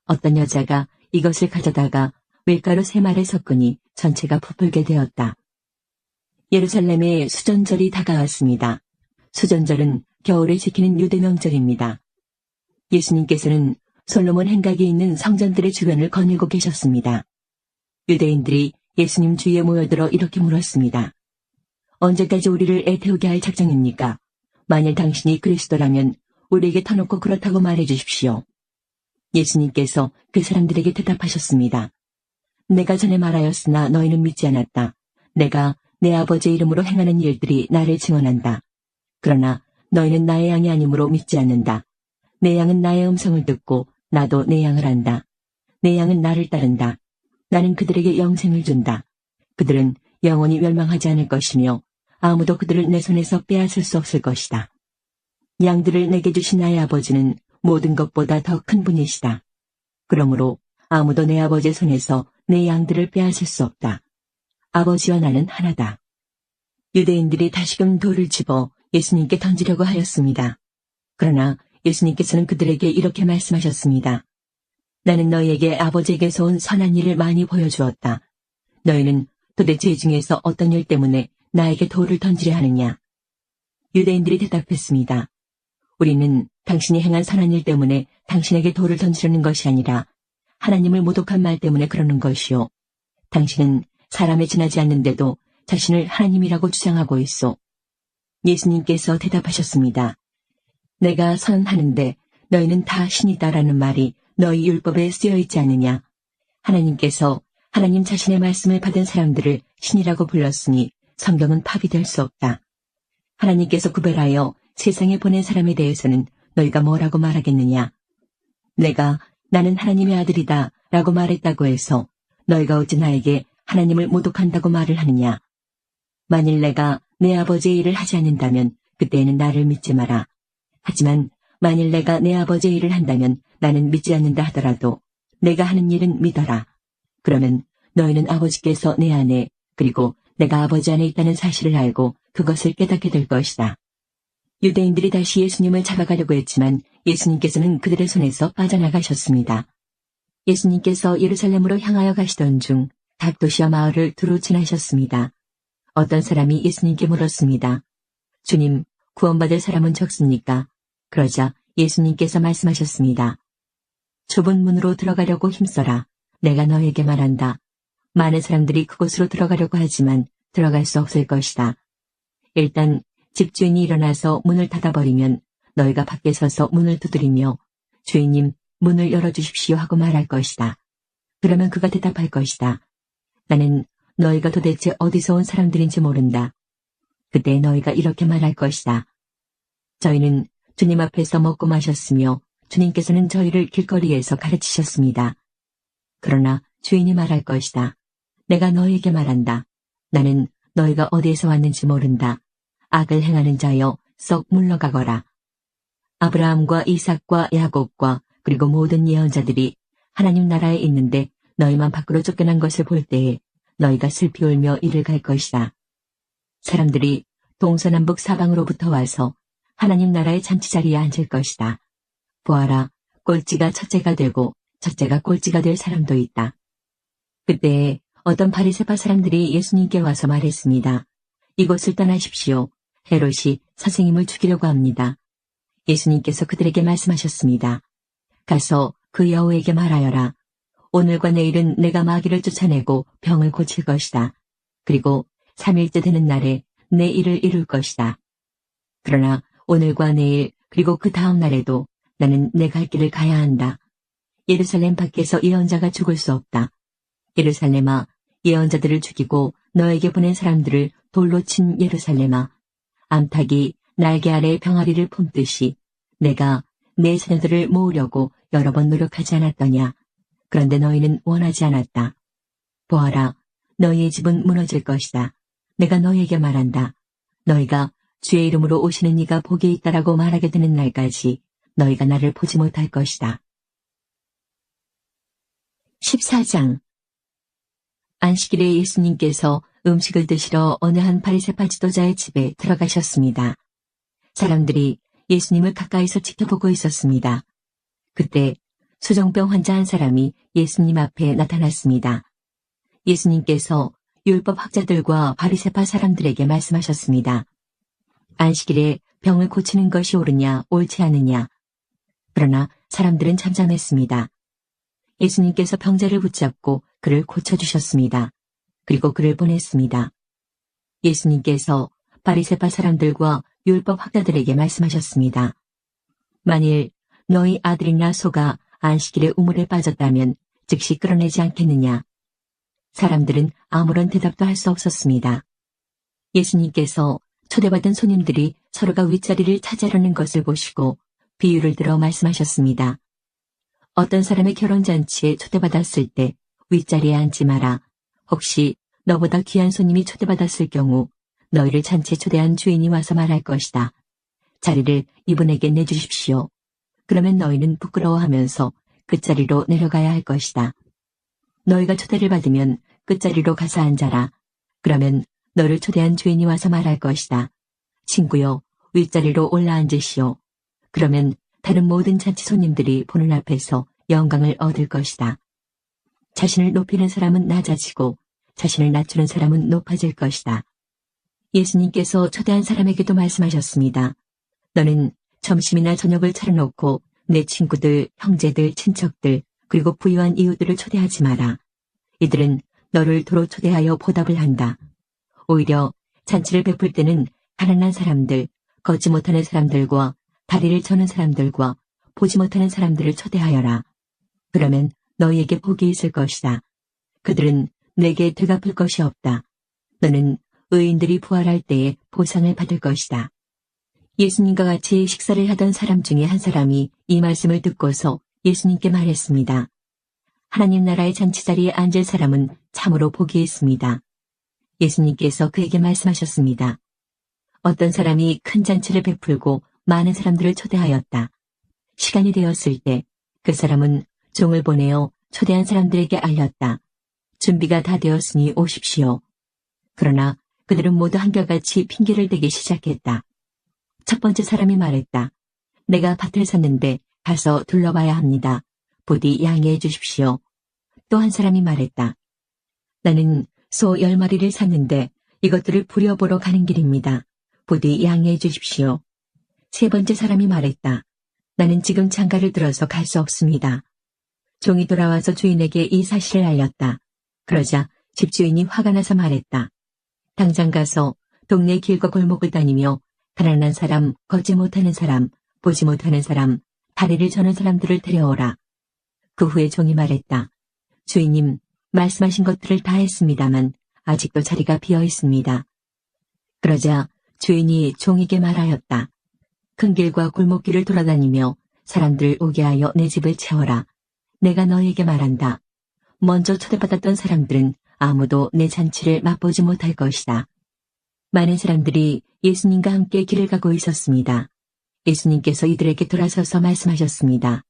Speaker 1: 어떤 여자가 이것을 가져다가 밀가루 3말에 섞으니 전체가 부풀게 되었다. 예루살렘에 수전절이 다가왔습니다. 수전절은 겨울을 지키는 유대 명절입니다. 예수님께서는 솔로몬 행각이 있는 성전들의 주변을 거닐고 계셨습니다. 유대인들이 예수님 주위에 모여들어 이렇게 물었습니다. 언제까지 우리를 애태우게 할 작정입니까? 만일 당신이 그리스도라면 우리에게 터놓고 그렇다고 말해 주십시오. 예수님께서 그 사람들에게 대답하셨습니다. 내가 전에 말하였으나 너희는 믿지 않았다. 내가 내 아버지의 이름으로 행하는 일들이 나를 증언한다. 그러나 너희는 나의 양이 아니므로 믿지 않는다. 내 양은 나의 음성을 듣고 나도 내 양을 안다. 내 양은 나를 따른다. 나는 그들에게 영생을 준다. 그들은 영원히 멸망하지 않을 것이며 아무도 그들을 내 손에서 빼앗을 수 없을 것이다. 양들을 내게 주신 나의 아버지는 모든 것보다 더 큰 분이시다. 그러므로 아무도 내 아버지의 손에서 내 양들을 빼앗을 수 없다. 아버지와 나는 하나다. 유대인들이 다시금 돌을 집어 예수님께 던지려고 하였습니다. 그러나 예수님께서는 그들에게 이렇게 말씀하셨습니다. 나는 너희에게 아버지에게서 온 선한 일을 많이 보여주었다. 너희는 도대체 이 중에서 어떤 일 때문에 나에게 돌을 던지려 하느냐? 유대인들이 대답했습니다. 우리는 당신이 행한 선한 일 때문에 당신에게 돌을 던지려는 것이 아니라 하나님을 모독한 말 때문에 그러는 것이요. 당신은 사람에 지나지 않는데도 자신을 하나님이라고 주장하고 있소. 예수님께서 대답하셨습니다. 내가 선하는데 너희는 다 신이다라는 말이 너희 율법에 쓰여 있지 않느냐. 하나님께서 하나님 자신의 말씀을 받은 사람들을 신이라고 불렀으니 성경은 파비될 수 없다. 하나님께서 구별하여 세상에 보낸 사람에 대해서는 너희가 뭐라고 말하겠느냐. 내가 나는 하나님의 아들이다 라고 말했다고 해서 너희가 어찌 나에게 하나님을 모독한다고 말을 하느냐. 만일 내가 내 아버지의 일을 하지 않는다면 그때에는 나를 믿지 마라. 하지만 만일 내가 내 아버지의 일을 한다면 나는 믿지 않는다 하더라도 내가 하는 일은 믿어라. 그러면 너희는 아버지께서 내 안에 그리고 내가 아버지 안에 있다는 사실을 알고 그것을 깨닫게 될 것이다. 유대인들이 다시 예수님을 잡아가려고 했지만 예수님께서는 그들의 손에서 빠져나가셨습니다. 예수님께서 예루살렘으로 향하여 가시던 중 각 도시와 마을을 두루 지나셨습니다. 어떤 사람이 예수님께 물었습니다. 주님, 구원받을 사람은 적습니까? 그러자 예수님께서 말씀하셨습니다. 좁은 문으로 들어가려고 힘써라. 내가 너에게 말한다. 많은 사람들이 그곳으로 들어가려고 하지만 들어갈 수 없을 것이다. 일단 집주인이 일어나서 문을 닫아버리면 너희가 밖에 서서 문을 두드리며 주인님 문을 열어주십시오 하고 말할 것이다. 그러면 그가 대답할 것이다. 나는 너희가 도대체 어디서 온 사람들인지 모른다. 그때 너희가 이렇게 말할 것이다. 저희는 주님 앞에서 먹고 마셨으며 주님께서는 저희를 길거리에서 가르치셨습니다. 그러나 주인이 말할 것이다. 내가 너희에게 말한다. 나는 너희가 어디에서 왔는지 모른다. 악을 행하는 자여 썩 물러가거라. 아브라함과 이삭과 야곱과 그리고 모든 예언자들이 하나님 나라에 있는데 너희만 밖으로 쫓겨난 것을 볼 때에 너희가 슬피 울며 이를 갈 것이다. 사람들이 동서남북 사방으로부터 와서 하나님 나라의 잔치자리에 앉을 것이다. 보아라, 꼴찌가 첫째가 되고 첫째가 꼴찌가 될 사람도 있다. 그때 어떤 바리새파 사람들이 예수님께 와서 말했습니다. 이곳을 떠나십시오. 헤롯이 선생님을 죽이려고 합니다. 예수님께서 그들에게 말씀하셨습니다. 가서 그 여우에게 말하여라. 오늘과 내일은 내가 마귀를 쫓아내고 병을 고칠 것이다. 그리고 3일째 되는 날에 내 일을 이룰 것이다. 그러나 오늘과 내일 그리고 그 다음 날에도 나는 내 갈 길을 가야 한다. 예루살렘 밖에서 예언자가 죽을 수 없다. 예루살렘아, 예언자들을 죽이고 너에게 보낸 사람들을 돌로 친 예루살렘아, 암탉이 날개 아래 병아리를 품듯이 내가 내 자녀들을 모으려고 여러 번 노력하지 않았더냐. 그런데 너희는 원하지 않았다. 보아라, 너희의 집은 무너질 것이다. 내가 너희에게 말한다. 너희가 주의 이름으로 오시는 이가 복이 있다라고 말하게 되는 날까지 너희가 나를 보지 못할 것이다. 14장. 안식일에 예수님께서 음식을 드시러 어느 한 바리새파 지도자의 집에 들어가셨습니다. 사람들이 예수님을 가까이서 지켜보고 있었습니다. 그때 수정병 환자 한 사람이 예수님 앞에 나타났습니다. 예수님께서 율법 학자들과 바리새파 사람들에게 말씀하셨습니다. 안식일에 병을 고치는 것이 옳으냐 옳지 않느냐. 그러나 사람들은 잠잠했습니다. 예수님께서 병자를 붙잡고 그를 고쳐주셨습니다. 그리고 그를 보냈습니다. 예수님께서 바리새파 사람들과 율법 학자들에게 말씀하셨습니다. 만일 너희 아들이나 소가 안식일에 우물에 빠졌다면 즉시 끌어내지 않겠느냐. 사람들은 아무런 대답도 할 수 없었습니다. 예수님께서 초대받은 손님들이 서로가 윗자리를 차지하려는 것을 보시고 비유를 들어 말씀하셨습니다. 어떤 사람의 결혼잔치에 초대받았을 때 윗자리에 앉지 마라. 혹시 너보다 귀한 손님이 초대받았을 경우 너희를 잔치에 초대한 주인이 와서 말할 것이다. 자리를 이분에게 내주십시오. 그러면 너희는 부끄러워하면서 끝자리로 내려가야 할 것이다. 너희가 초대를 받으면 끝자리로 가서 앉아라. 그러면 너를 초대한 주인이 와서 말할 것이다. 친구여, 윗자리로 올라앉으시오. 그러면 다른 모든 잔치 손님들이 보는 앞에서 영광을 얻을 것이다. 자신을 높이는 사람은 낮아지고 자신을 낮추는 사람은 높아질 것이다. 예수님께서 초대한 사람에게도 말씀하셨습니다. 너는 점심이나 저녁을 차려놓고 내 친구들, 형제들, 친척들, 그리고 부유한 이웃들을 초대하지 마라. 이들은 너를 도로 초대하여 보답을 한다. 오히려 잔치를 베풀 때는 가난한 사람들, 걷지 못하는 사람들과 다리를 저는 사람들과 보지 못하는 사람들을 초대하여라. 그러면 너희에게 복이 있을 것이다. 그들은 내게 되갚을 것이 없다. 너는 의인들이 부활할 때에 보상을 받을 것이다. 예수님과 같이 식사를 하던 사람 중에 한 사람이 이 말씀을 듣고서 예수님께 말했습니다. 하나님 나라의 잔치자리에 앉을 사람은 참으로 복이 있습니다. 예수님께서 그에게 말씀하셨습니다. 어떤 사람이 큰 잔치를 베풀고 많은 사람들을 초대하였다. 시간이 되었을 때 그 사람은 종을 보내어 초대한 사람들에게 알렸다. 준비가 다 되었으니 오십시오. 그러나 그들은 모두 한결같이 핑계를 대기 시작했다. 첫 번째 사람이 말했다. 내가 밭을 샀는데 가서 둘러봐야 합니다. 부디 양해해 주십시오. 또 한 사람이 말했다. 나는 소 10마리를 샀는데 이것들을 부려보러 가는 길입니다. 부디 양해해 주십시오. 세 번째 사람이 말했다. 나는 지금 장가를 들어서 갈 수 없습니다. 종이 돌아와서 주인에게 이 사실을 알렸다. 그러자 집주인이 화가 나서 말했다. 당장 가서 동네 길과 골목을 다니며 가난한 사람, 걷지 못하는 사람, 보지 못하는 사람, 다리를 저는 사람들을 데려오라. 그 후에 종이 말했다. 주인님, 말씀하신 것들을 다 했습니다만 아직도 자리가 비어 있습니다. 그러자 주인이 종에게 말하였다. 큰 길과 골목길을 돌아다니며 사람들을 오게 하여 내 집을 채워라. 내가 너에게 말한다. 먼저 초대받았던 사람들은 아무도 내 잔치를 맛보지 못할 것이다. 많은 사람들이 예수님과 함께 길을 가고 있었습니다. 예수님께서 이들에게 돌아서서 말씀하셨습니다.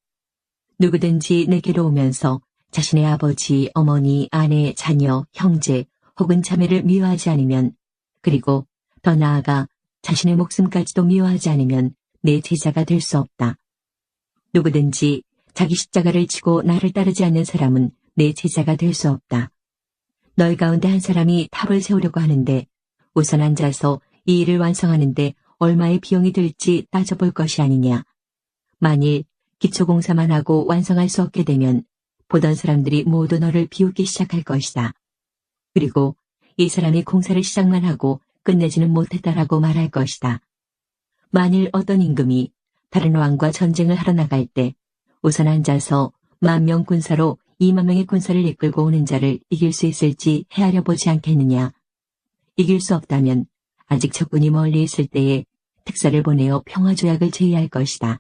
Speaker 1: 누구든지 내게로 오면서 자신의 아버지, 어머니, 아내, 자녀, 형제 혹은 자매를 미워하지 않으면, 그리고 더 나아가 자신의 목숨까지도 미워하지 않으면 내 제자가 될 수 없다. 누구든지 자기 십자가를 지고 나를 따르지 않는 사람은 내 제자가 될 수 없다. 너희 가운데 한 사람이 탑을 세우려고 하는데 우선 앉아서 이 일을 완성하는데 얼마의 비용이 들지 따져볼 것이 아니냐. 만일 기초공사만 하고 완성할 수 없게 되면 보던 사람들이 모두 너를 비웃기 시작할 것이다. 그리고 이 사람이 공사를 시작만 하고 끝내지는 못했다라고 말할 것이다. 만일 어떤 임금이 다른 왕과 전쟁을 하러 나갈 때 우선 앉아서 10,000명 군사로 20,000명의 군사를 이끌고 오는 자를 이길 수 있을지 헤아려 보지 않겠느냐. 이길 수 없다면 아직 적군이 멀리 있을 때에 특사를 보내어 평화조약을 제의할 것이다.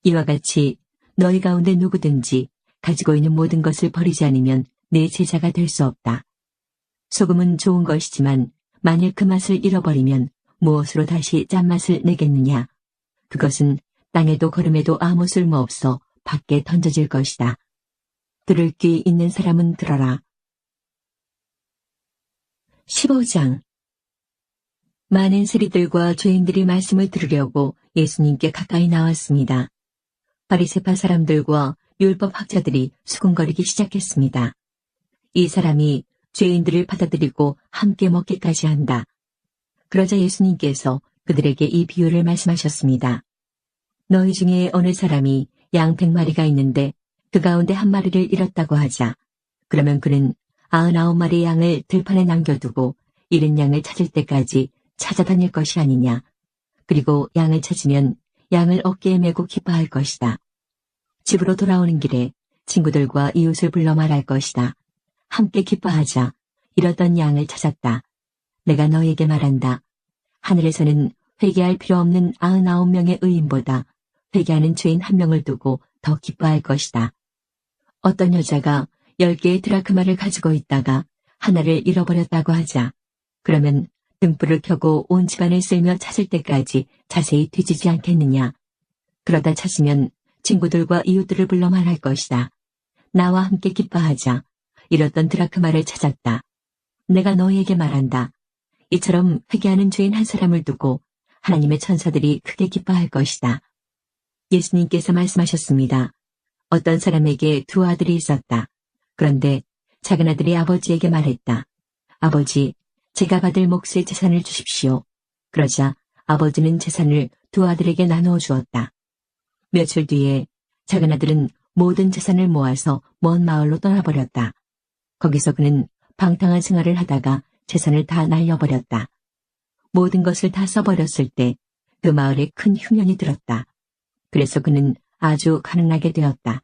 Speaker 1: 이와 같이 너희 가운데 누구든지 가지고 있는 모든 것을 버리지 않으면 내 제자가 될 수 없다. 소금은 좋은 것이지만 만일 그 맛을 잃어버리면 무엇으로 다시 짠맛을 내겠느냐. 그것은 땅에도 거름에도 아무 쓸모없어 밖에 던져질 것이다. 들을 귀 있는 사람은 들어라. 15장. 많은 세리들과 죄인들이 말씀을 들으려고 예수님께 가까이 나왔습니다. 바리새파 사람들과 율법 학자들이 수군거리기 시작했습니다. 이 사람이 죄인들을 받아들이고 함께 먹기까지 한다. 그러자 예수님께서 그들에게 이 비유를 말씀하셨습니다. 너희 중에 어느 사람이 양 100마리가 있는데 그 가운데 한 마리를 잃었다고 하자. 그러면 그는 99마리의 양을 들판에 남겨두고 잃은 양을 찾을 때까지 찾아다닐 것이 아니냐. 그리고 양을 찾으면 양을 어깨에 메고 기뻐할 것이다. 집으로 돌아오는 길에 친구들과 이웃을 불러 말할 것이다. 함께 기뻐하자. 잃었던 양을 찾았다. 내가 너에게 말한다. 하늘에서는 회개할 필요 없는 99명의 의인보다 회개하는 죄인 1명을 두고 더 기뻐할 것이다. 어떤 여자가 10개의 드라크마를 가지고 있다가 하나를 잃어버렸다고 하자. 그러면 등불을 켜고 온 집안을 쓸며 찾을 때까지 자세히 뒤지지 않겠느냐. 그러다 찾으면 친구들과 이웃들을 불러 말할 것이다. 나와 함께 기뻐하자. 잃었던 드라크마를 찾았다. 내가 너희에게 말한다. 이처럼 회개하는 죄인 한 사람을 두고 하나님의 천사들이 크게 기뻐할 것이다. 예수님께서 말씀하셨습니다. 어떤 사람에게 2 아들이 있었다. 그런데 작은 아들이 아버지에게 말했다. 아버지, 제가 받을 몫의 재산을 주십시오. 그러자 아버지는 재산을 2 아들에게 나누어 주었다. 며칠 뒤에 작은 아들은 모든 재산을 모아서 먼 마을로 떠나버렸다. 거기서 그는 방탕한 생활을 하다가 재산을 다 날려버렸다. 모든 것을 다 써버렸을 때 그 마을에 큰 흉년이 들었다. 그래서 그는 아주 가난하게 되었다.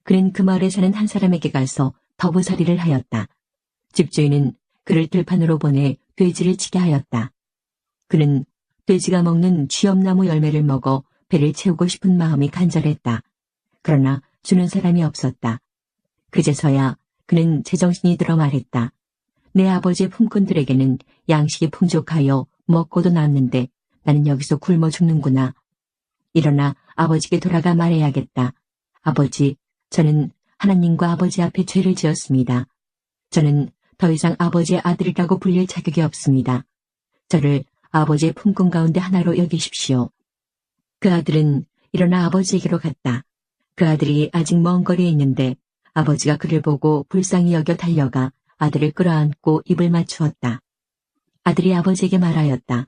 Speaker 1: 그는 그 마을에 사는 한 사람에게 가서 더부살이를 하였다. 집주인은 그를 들판으로 보내 돼지를 치게 하였다. 그는 돼지가 먹는 쥐엄나무 열매를 먹어 배를 채우고 싶은 마음이 간절했다. 그러나 주는 사람이 없었다. 그제서야 그는 제정신이 들어 말했다. 내 아버지의 품꾼들에게는 양식이 풍족하여 먹고도 남는데 나는 여기서 굶어 죽는구나. 일어나 아버지께 돌아가 말해야겠다. 아버지, 저는 하나님과 아버지 앞에 죄를 지었습니다. 저는 더 이상 아버지의 아들이라고 불릴 자격이 없습니다. 저를 아버지의 품꾼 가운데 하나로 여기십시오. 그 아들은 일어나 아버지에게로 갔다. 그 아들이 아직 먼 거리에 있는데 아버지가 그를 보고 불쌍히 여겨 달려가 아들을 끌어안고 입을 맞추었다. 아들이 아버지에게 말하였다.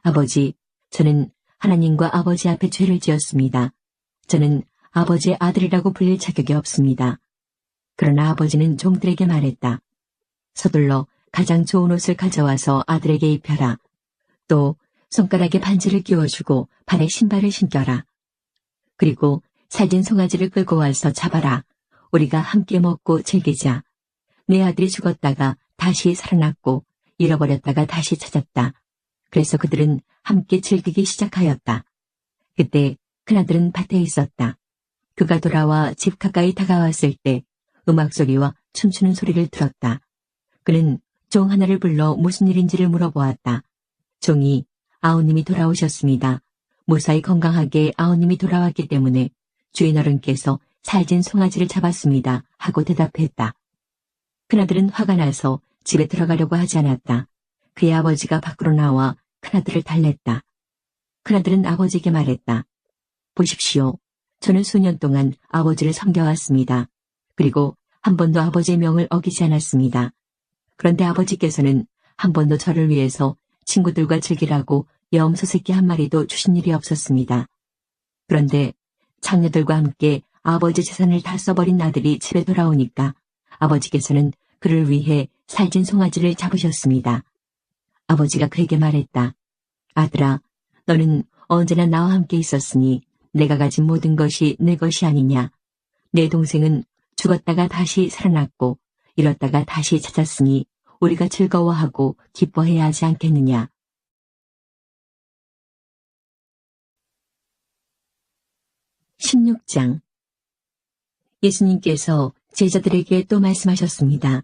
Speaker 1: 아버지, 저는 하나님과 아버지 앞에 죄를 지었습니다. 저는 아버지의 아들이라고 불릴 자격이 없습니다. 그러나 아버지는 종들에게 말했다. 서둘러 가장 좋은 옷을 가져와서 아들에게 입혀라. 또 손가락에 반지를 끼워주고 발에 신발을 신겨라. 그리고 살진 송아지를 끌고 와서 잡아라. 우리가 함께 먹고 즐기자. 내 아들이 죽었다가 다시 살아났고 잃어버렸다가 다시 찾았다. 그래서 그들은 함께 즐기기 시작하였다. 그때 큰아들은 밭에 있었다. 그가 돌아와 집 가까이 다가왔을 때 음악 소리와 춤추는 소리를 들었다. 그는 종 하나를 불러 무슨 일인지를 물어보았다. 종이 아우님이 돌아오셨습니다. 무사히 건강하게 아우님이 돌아왔기 때문에 주인 어른께서 살진 송아지를 잡았습니다. 하고 대답했다. 큰아들은 화가 나서 집에 들어가려고 하지 않았다. 그의 아버지가 밖으로 나와 큰아들을 달랬다. 큰아들은 아버지에게 말했다. 보십시오. 저는 수년 동안 아버지를 섬겨왔습니다. 그리고 한 번도 아버지의 명을 어기지 않았습니다. 그런데 아버지께서는 한 번도 저를 위해서 친구들과 즐기라고 염소 새끼 한 마리도 주신 일이 없었습니다. 그런데 장녀들과 함께 아버지 재산을 다 써버린 아들이 집에 돌아오니까 아버지께서는 그를 위해 살찐 송아지를 잡으셨습니다. 아버지가 그에게 말했다. 아들아, 너는 언제나 나와 함께 있었으니 내가 가진 모든 것이 내 것이 아니냐. 내 동생은 죽었다가 다시 살아났고 잃었다가 다시 찾았으니 우리가 즐거워하고 기뻐해야 하지 않겠느냐. 16장. 예수님께서 제자들에게 또 말씀하셨습니다.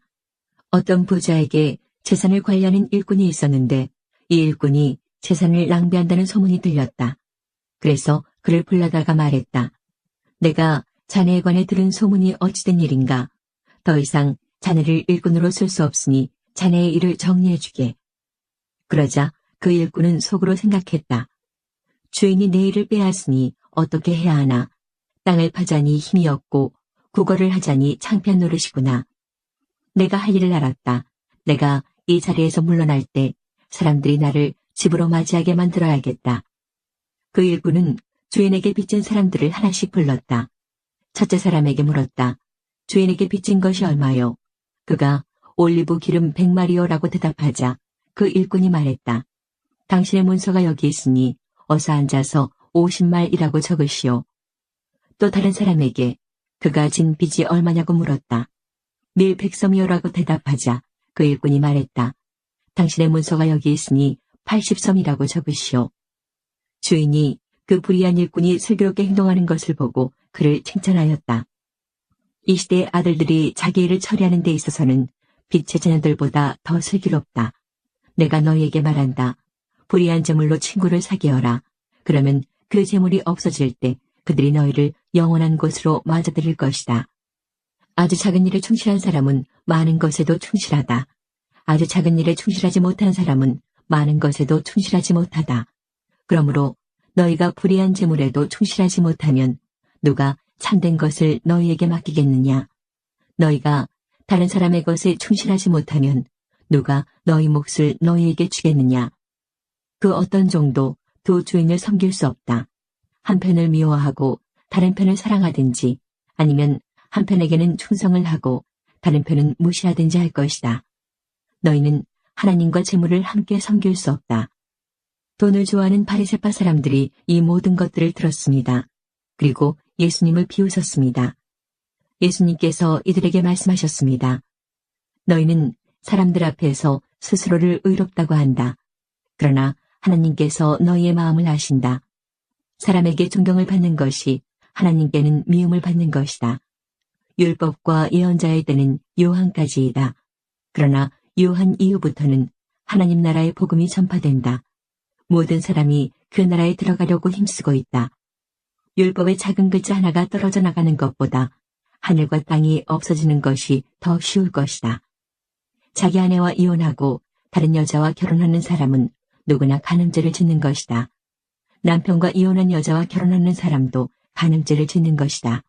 Speaker 1: 어떤 부자에게 재산을 관리하는 일꾼이 있었는데 이 일꾼이 재산을 낭비한다는 소문이 들렸다. 그래서 그를 불러다가 말했다. 내가 자네에 관해 들은 소문이 어찌된 일인가? 더 이상 자네를 일꾼으로 쓸 수 없으니 자네의 일을 정리해주게. 그러자 그 일꾼은 속으로 생각했다. 주인이 내 일을 빼앗으니 어떻게 해야 하나? 땅을 파자니 힘이 없고 국어를 하자니 창피한 노릇이구나. 내가 할 일을 알았다. 내가 이 자리에서 물러날 때 사람들이 나를 집으로 맞이하게 만들어야겠다. 그 일꾼은 주인에게 빚진 사람들을 하나씩 불렀다. 첫째 사람에게 물었다. 주인에게 빚진 것이 얼마요? 그가 올리브 기름 100마리요라고 대답하자 그 일꾼이 말했다. 당신의 문서가 여기 있으니 어서 앉아서 50말이라고 적으시오. 또 다른 사람에게 그가 진 빚이 얼마냐고 물었다. 밀 100섬이요라고 대답하자 그 일꾼이 말했다. 당신의 문서가 여기 있으니 80섬이라고 적으시오. 주인이 그 불의한 일꾼이 슬기롭게 행동하는 것을 보고 그를 칭찬하였다. 이 시대의 아들들이 자기 일을 처리하는 데 있어서는 빛의 자녀들보다 더 슬기롭다. 내가 너희에게 말한다. 불의한 재물로 친구를 사귀어라. 그러면 그 재물이 없어질 때 그들이 너희를 영원한 곳으로 맞아들일 것이다. 아주 작은 일에 충실한 사람은 많은 것에도 충실하다. 아주 작은 일에 충실하지 못한 사람은 많은 것에도 충실하지 못하다. 그러므로 너희가 불의한 재물에도 충실하지 못하면 누가 참된 것을 너희에게 맡기겠느냐? 너희가 다른 사람의 것에 충실하지 못하면 누가 너희 몫을 너희에게 주겠느냐? 그 어떤 종도 두 주인을 섬길 수 없다. 한 편을 미워하고 다른 편을 사랑하든지 아니면 한 편에게는 충성을 하고 다른 편은 무시하든지 할 것이다. 너희는 하나님과 재물을 함께 섬길 수 없다. 돈을 좋아하는 바리새파 사람들이 이 모든 것들을 들었습니다. 그리고 예수님을 비웃었습니다. 예수님께서 이들에게 말씀하셨습니다. 너희는 사람들 앞에서 스스로를 의롭다고 한다. 그러나 하나님께서 너희의 마음을 아신다. 사람에게 존경을 받는 것이 하나님께는 미움을 받는 것이다. 율법과 예언자의 때는 요한까지이다. 그러나 요한 이후부터는 하나님 나라의 복음이 전파된다. 모든 사람이 그 나라에 들어가려고 힘쓰고 있다. 율법의 작은 글자 하나가 떨어져 나가는 것보다 하늘과 땅이 없어지는 것이 더 쉬울 것이다. 자기 아내와 이혼하고 다른 여자와 결혼하는 사람은 누구나 간음죄를 짓는 것이다. 남편과 이혼한 여자와 결혼하는 사람도 간음죄를 짓는 것이다.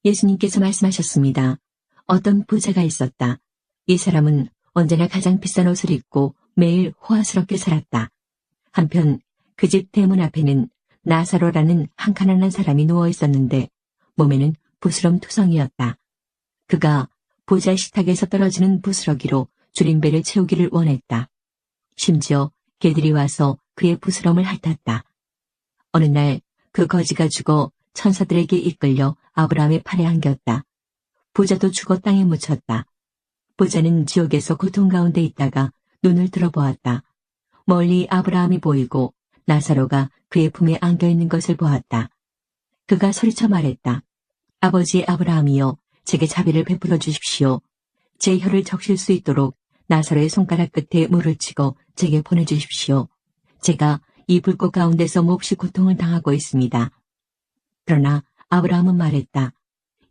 Speaker 1: 예수님께서 말씀하셨습니다. 어떤 부자가 있었다. 이 사람은 언제나 가장 비싼 옷을 입고 매일 호화스럽게 살았다. 한편 그 집 대문 앞에는 나사로라는 한 가난한 사람이 누워 있었는데 몸에는 부스럼 투성이었다. 그가 부자 식탁에서 떨어지는 부스러기로 줄임배를 채우기를 원했다. 심지어 개들이 와서 그의 부스럼을 핥았다. 어느 날 그 거지가 죽어 천사들에게 이끌려 아브라함의 팔에 안겼다. 부자도 죽어 땅에 묻혔다. 부자는 지옥에서 고통 가운데 있다가 눈을 들어보았다. 멀리 아브라함이 보이고 나사로가 그의 품에 안겨있는 것을 보았다. 그가 소리쳐 말했다. 아버지 아브라함이여, 제게 자비를 베풀어 주십시오. 제 혀를 적실 수 있도록 나사로의 손가락 끝에 물을 치고 제게 보내주십시오. 제가 이 불꽃 가운데서 몹시 고통을 당하고 있습니다. 그러나 아브라함은 말했다.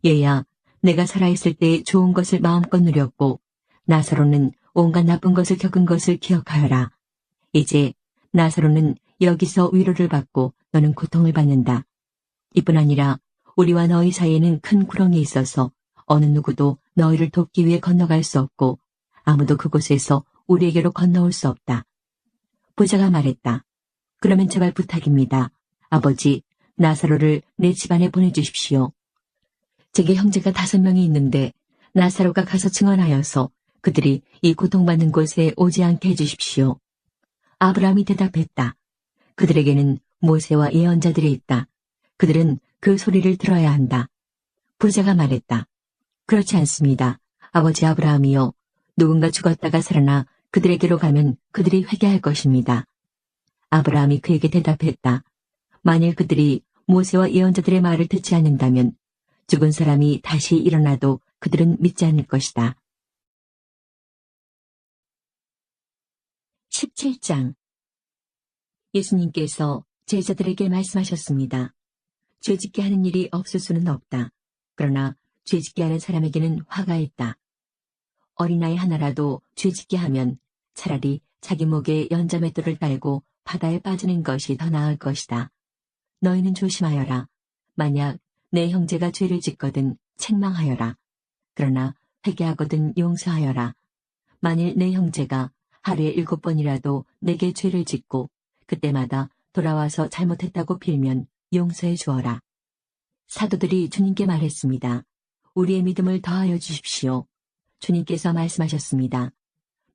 Speaker 1: 얘야, 내가 살아있을 때 좋은 것을 마음껏 누렸고 나사로는 온갖 나쁜 것을 겪은 것을 기억하여라. 이제 나사로는 여기서 위로를 받고 너는 고통을 받는다. 이뿐 아니라 우리와 너희 사이에는 큰 구렁이 있어서 어느 누구도 너희를 돕기 위해 건너갈 수 없고 아무도 그곳에서 우리에게로 건너올 수 없다. 부자가 말했다. 그러면 제발 부탁입니다. 아버지, 나사로를 내 집안에 보내주십시오. 제게 형제가 5명이 있는데 나사로가 가서 증언하여서 그들이 이 고통받는 곳에 오지 않게 해주십시오. 아브라함이 대답했다. 그들에게는 모세와 예언자들이 있다. 그들은 그 소리를 들어야 한다. 부자가 말했다. 그렇지 않습니다. 아버지 아브라함이여, 누군가 죽었다가 살아나 그들에게로 가면 그들이 회개할 것입니다. 아브라함이 그에게 대답했다. 만일 그들이 모세와 예언자들의 말을 듣지 않는다면 죽은 사람이 다시 일어나도 그들은 믿지 않을 것이다. 17장. 예수님께서 제자들에게 말씀하셨습니다. 죄짓게 하는 일이 없을 수는 없다. 그러나 죄짓게 하는 사람에게는 화가 있다. 어린아이 하나라도 죄짓게 하면 차라리 자기 목에 연자맷돌을 달고 바다에 빠지는 것이 더 나을 것이다. 너희는 조심하여라. 만약 내 형제가 죄를 짓거든 책망하여라. 그러나 회개하거든 용서하여라. 만일 내 형제가 하루에 7번이라도 내게 죄를 짓고 그때마다 돌아와서 잘못했다고 빌면 용서해 주어라. 사도들이 주님께 말했습니다. 우리의 믿음을 더하여 주십시오. 주님께서 말씀하셨습니다.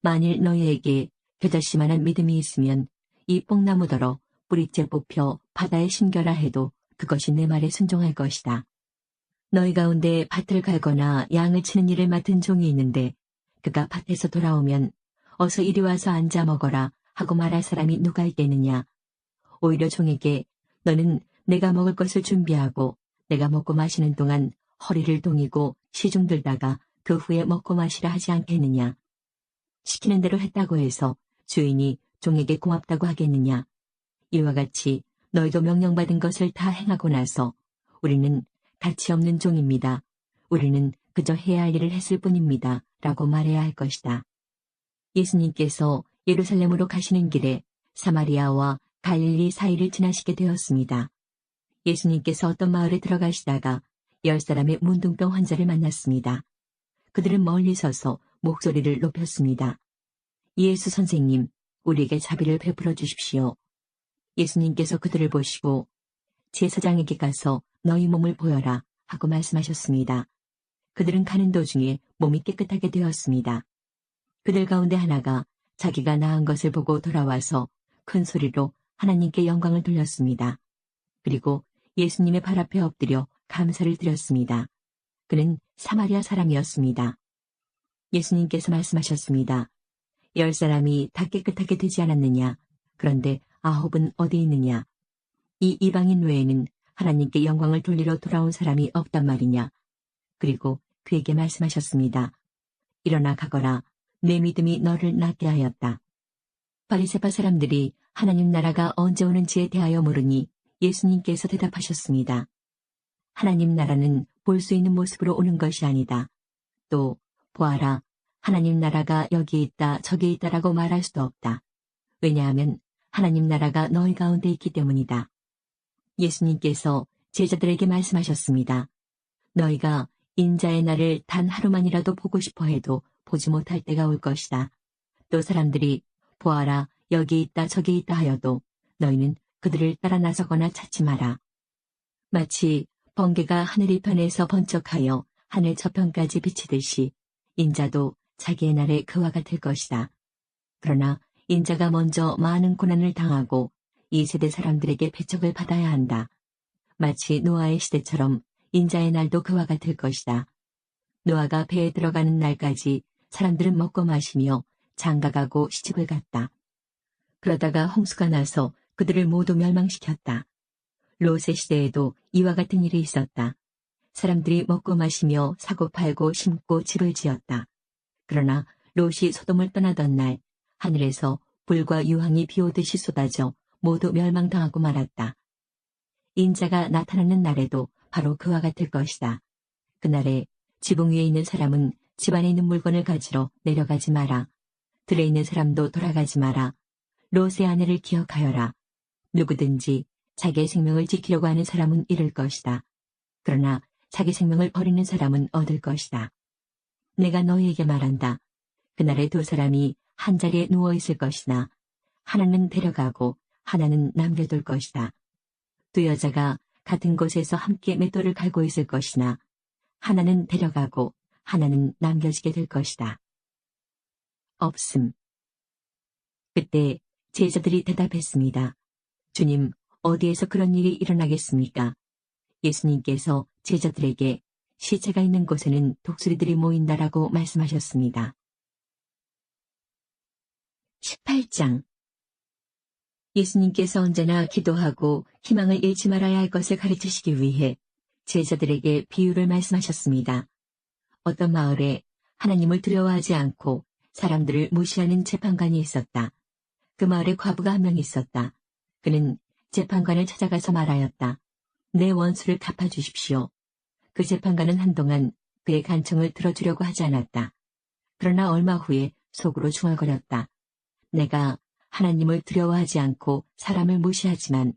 Speaker 1: 만일 너희에게 겨자씨만한 믿음이 있으면 이 뽕나무더러 뿌리째 뽑혀 바다에 심겨라 해도 그것이 내 말에 순종할 것이다. 너희 가운데 밭을 갈거나 양을 치는 일을 맡은 종이 있는데 그가 밭에서 돌아오면 어서 이리 와서 앉아 먹어라 하고 말할 사람이 누가 있겠느냐. 오히려 종에게 너는 내가 먹을 것을 준비하고 내가 먹고 마시는 동안 허리를 동이고 시중 들다가 그 후에 먹고 마시라 하지 않겠느냐. 시키는 대로 했다고 해서 주인이 종에게 고맙다고 하겠느냐. 이와 같이 너희도 명령받은 것을 다 행하고 나서 우리는 가치 없는 종입니다. 우리는 그저 해야 할 일을 했을 뿐입니다. 라고 말해야 할 것이다. 예수님께서 예루살렘으로 가시는 길에 사마리아와 갈릴리 사이를 지나시게 되었습니다. 예수님께서 어떤 마을에 들어가시다가 10사람의 문둥병 환자를 만났습니다. 그들은 멀리 서서 목소리를 높였습니다. 예수 선생님, 우리에게 자비를 베풀어 주십시오. 예수님께서 그들을 보시고 제사장에게 가서 너희 몸을 보여라 하고 말씀하셨습니다. 그들은 가는 도중에 몸이 깨끗하게 되었습니다. 그들 가운데 하나가 자기가 나은 것을 보고 돌아와서 큰 소리로 하나님께 영광을 돌렸습니다. 그리고 예수님의 발 앞에 엎드려 감사를 드렸습니다. 그는 사마리아 사람이었습니다. 예수님께서 말씀하셨습니다. 10사람이 다 깨끗하게 되지 않았느냐? 그런데 9은 어디 있느냐? 이 이방인 외에는 하나님께 영광을 돌리러 돌아온 사람이 없단 말이냐? 그리고 그에게 말씀하셨습니다. 일어나 가거라. 내 믿음이 너를 낫게 하였다. 바리새파 사람들이 하나님 나라가 언제 오는지에 대하여 물으니 예수님께서 대답하셨습니다. 하나님 나라는 볼 수 있는 모습으로 오는 것이 아니다. 또 보아라, 하나님 나라가 여기 있다 저기 있다라고 말할 수도 없다. 왜냐하면 하나님 나라가 너희 가운데 있기 때문이다. 예수님께서 제자들에게 말씀하셨습니다. 너희가 인자의 날을 단 하루만이라도 보고 싶어 해도 보지 못할 때가 올 것이다. 또 사람들이 보아라 여기 있다 저기 있다 하여도 너희는 그들을 따라 나서거나 찾지 마라. 마치 번개가 하늘 이편에서 번쩍하여 하늘 저편까지 비치듯이 인자도 자기의 날에 그와 같을 것이다. 그러나 인자가 먼저 많은 고난을 당하고 이 세대 사람들에게 배척을 받아야 한다. 마치 노아의 시대처럼 인자의 날도 그와 같을 것이다. 노아가 배에 들어가는 날까지 사람들은 먹고 마시며 장가가고 시집을 갔다. 그러다가 홍수가 나서 그들을 모두 멸망시켰다. 롯의 시대에도 이와 같은 일이 있었다. 사람들이 먹고 마시며 사고 팔고 심고 집을 지었다. 그러나 롯이 소돔을 떠나던 날 하늘에서 불과 유황이 비오듯이 쏟아져 모두 멸망당하고 말았다. 인자가 나타나는 날에도 바로 그와 같을 것이다. 그날에 지붕 위에 있는 사람은 집 안에 있는 물건을 가지러 내려가지 마라. 들에 있는 사람도 돌아가지 마라. 롯의 아내를 기억하여라. 누구든지 자기의 생명을 지키려고 하는 사람은 잃을 것이다. 그러나 자기 생명을 버리는 사람은 얻을 것이다. 내가 너희에게 말한다. 그날에 두 사람이 한 자리에 누워 있을 것이나 하나는 데려가고 하나는 남겨둘 것이다. 두 여자가 같은 곳에서 함께 맷돌을 갈고 있을 것이나 하나는 데려가고 하나는 남겨지게 될 것이다. 없음. 그때 제자들이 대답했습니다. 주님, 어디에서 그런 일이 일어나겠습니까? 예수님께서 제자들에게 시체가 있는 곳에는 독수리들이 모인다라고 말씀하셨습니다. 18장. 예수님께서 언제나 기도하고 희망을 잃지 말아야 할 것을 가르치시기 위해 제자들에게 비유를 말씀하셨습니다. 어떤 마을에 하나님을 두려워하지 않고 사람들을 무시하는 재판관이 있었다. 그 마을에 과부가 한 명 있었다. 그는 재판관을 찾아가서 말하였다. 내 원수를 갚아주십시오. 그 재판관은 한동안 그의 간청을 들어주려고 하지 않았다. 그러나 얼마 후에 속으로 중얼거렸다. 내가 하나님을 두려워하지 않고 사람을 무시하지만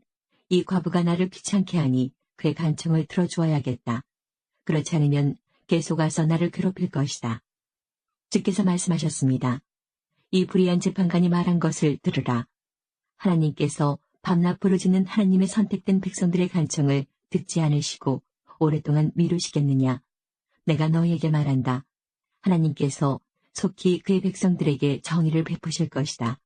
Speaker 1: 이 과부가 나를 귀찮게 하니 그의 간청을 들어주어야겠다. 그렇지 않으면 계속 와서 나를 괴롭힐 것이다. 주께서 말씀하셨습니다. 이 불의한 재판관이 말한 것을 들으라. 하나님께서 밤낮 부르짖는 하나님의 선택된 백성들의 간청을 듣지 않으시고 오랫동안 미루시겠느냐. 내가 너희에게 말한다. 하나님께서 속히 그의 백성들에게 정의를 베푸실 것이다.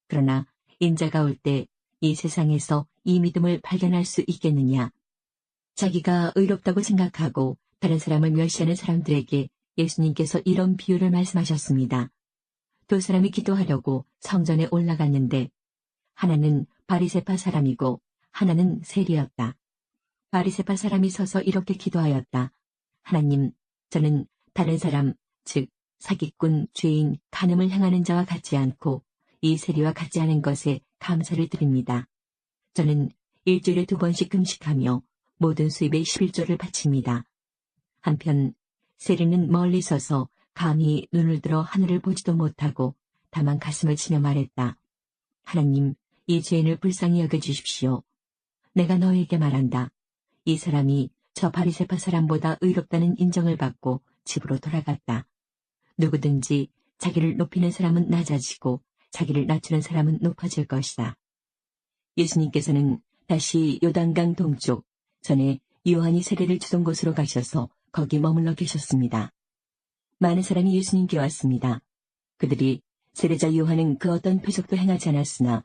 Speaker 1: 그러나 인자가 올 때 이 세상에서 이 믿음을 발견할 수 있겠느냐. 자기가 의롭다고 생각하고 다른 사람을 멸시하는 사람들에게 예수님께서 이런 비유를 말씀하셨습니다. 두 사람이 기도하려고 성전에 올라갔는데 하나는 바리새파 사람이고 하나는 세리였다. 바리새파 사람이 서서 이렇게 기도하였다. 하나님, 저는 다른 사람, 즉 사기꾼, 죄인, 간음을 행하는 자와 같지 않고 이 세리와 같지 않은 것에 감사를 드립니다. 저는 일주일에 2번씩 금식하며 모든 수입의 11조를 바칩니다. 한편 세리는 멀리 서서 감히 눈을 들어 하늘을 보지도 못하고 다만 가슴을 치며 말했다. 하나님, 이 죄인을 불쌍히 여겨주십시오. 내가 너에게 말한다. 이 사람이 저 바리새파 사람보다 의롭다는 인정을 받고 집으로 돌아갔다. 누구든지 자기를 높이는 사람은 낮아지고 자기를 낮추는 사람은 높아질 것이다. 예수님께서는 다시 요단강 동쪽, 전에 요한이 세례를 주던 곳으로 가셔서 거기 머물러 계셨습니다. 많은 사람이 예수님께 왔습니다. 그들이 세례자 요한은 그 어떤 표적도 행하지 않았으나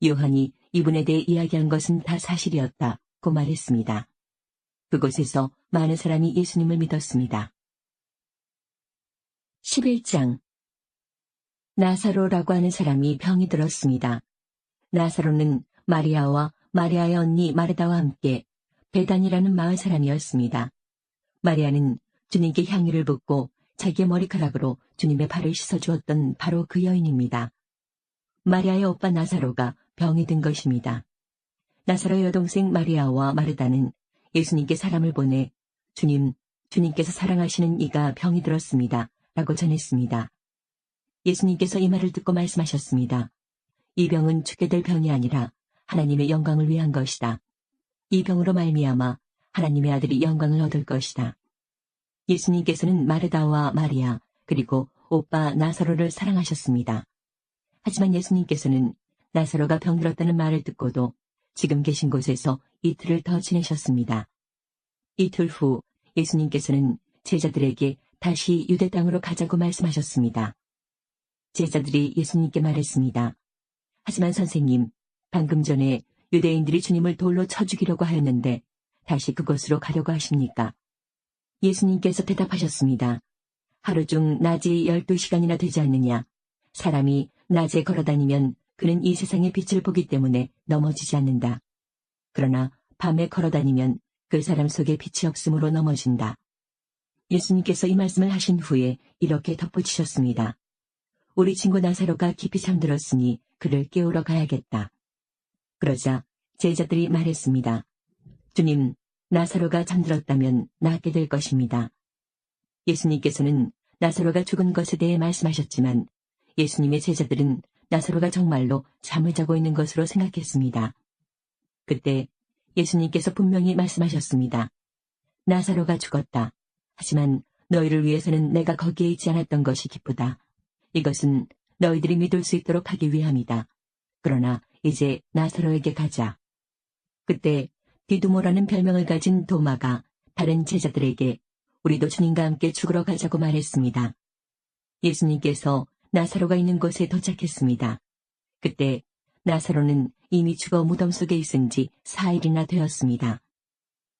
Speaker 1: 요한이 이분에 대해 이야기한 것은 다 사실이었다고 말했습니다. 그곳에서 많은 사람이 예수님을 믿었습니다. 11장. 나사로라고 하는 사람이 병이 들었습니다. 나사로는 마리아와 마리아의 언니 마르다와 함께 베단이라는 마을 사람이었습니다. 마리아는 주님께 향유를 붓고 자기의 머리카락으로 주님의 발을 씻어주었던 바로 그 여인입니다. 마리아의 오빠 나사로가 병이 든 것입니다. 나사로의 여동생 마리아와 마르다는 예수님께 사람을 보내 주님께서 사랑하시는 이가 병이 들었습니다. 라고 전했습니다. 예수님께서 이 말을 듣고 말씀하셨습니다. 이 병은 죽게 될 병이 아니라 하나님의 영광을 위한 것이다. 이 병으로 말미암아 하나님의 아들이 영광을 얻을 것이다. 예수님께서는 마르다와 마리아 그리고 오빠 나사로를 사랑하셨습니다. 하지만 예수님께서는 나사로가 병들었다는 말을 듣고도 지금 계신 곳에서 이틀을 더 지내셨습니다. 이틀 후 예수님께서는 제자들에게 다시 유대 땅으로 가자고 말씀하셨습니다. 제자들이 예수님께 말했습니다. 하지만 선생님, 방금 전에 유대인들이 주님을 돌로 쳐 죽이려고 하였는데 다시 그곳으로 가려고 하십니까? 예수님께서 대답하셨습니다. 하루 중 낮이 12시간이나 되지 않느냐? 사람이 낮에 걸어다니면 그는 이 세상의 빛을 보기 때문에 넘어지지 않는다. 그러나 밤에 걸어다니면 그 사람 속에 빛이 없으므로 넘어진다. 예수님께서 이 말씀을 하신 후에 이렇게 덧붙이셨습니다. 우리 친구 나사로가 깊이 잠들었으니 그를 깨우러 가야겠다. 그러자 제자들이 말했습니다. 주님, 나사로가 잠들었다면 낫게 될 것입니다. 예수님께서는 나사로가 죽은 것에 대해 말씀하셨지만 예수님의 제자들은 나사로가 정말로 잠을 자고 있는 것으로 생각했습니다. 그때 예수님께서 분명히 말씀하셨습니다. 나사로가 죽었다. 하지만 너희를 위해서는 내가 거기에 있지 않았던 것이 기쁘다. 이것은 너희들이 믿을 수 있도록 하기 위함이다. 그러나 이제 나사로에게 가자. 그때 디두모라는 별명을 가진 도마가 다른 제자들에게 우리도 주님과 함께 죽으러 가자고 말했습니다. 예수님께서 나사로가 있는 곳에 도착했습니다. 그때 나사로는 이미 죽어 무덤 속에 있은 지 4일이나 되었습니다.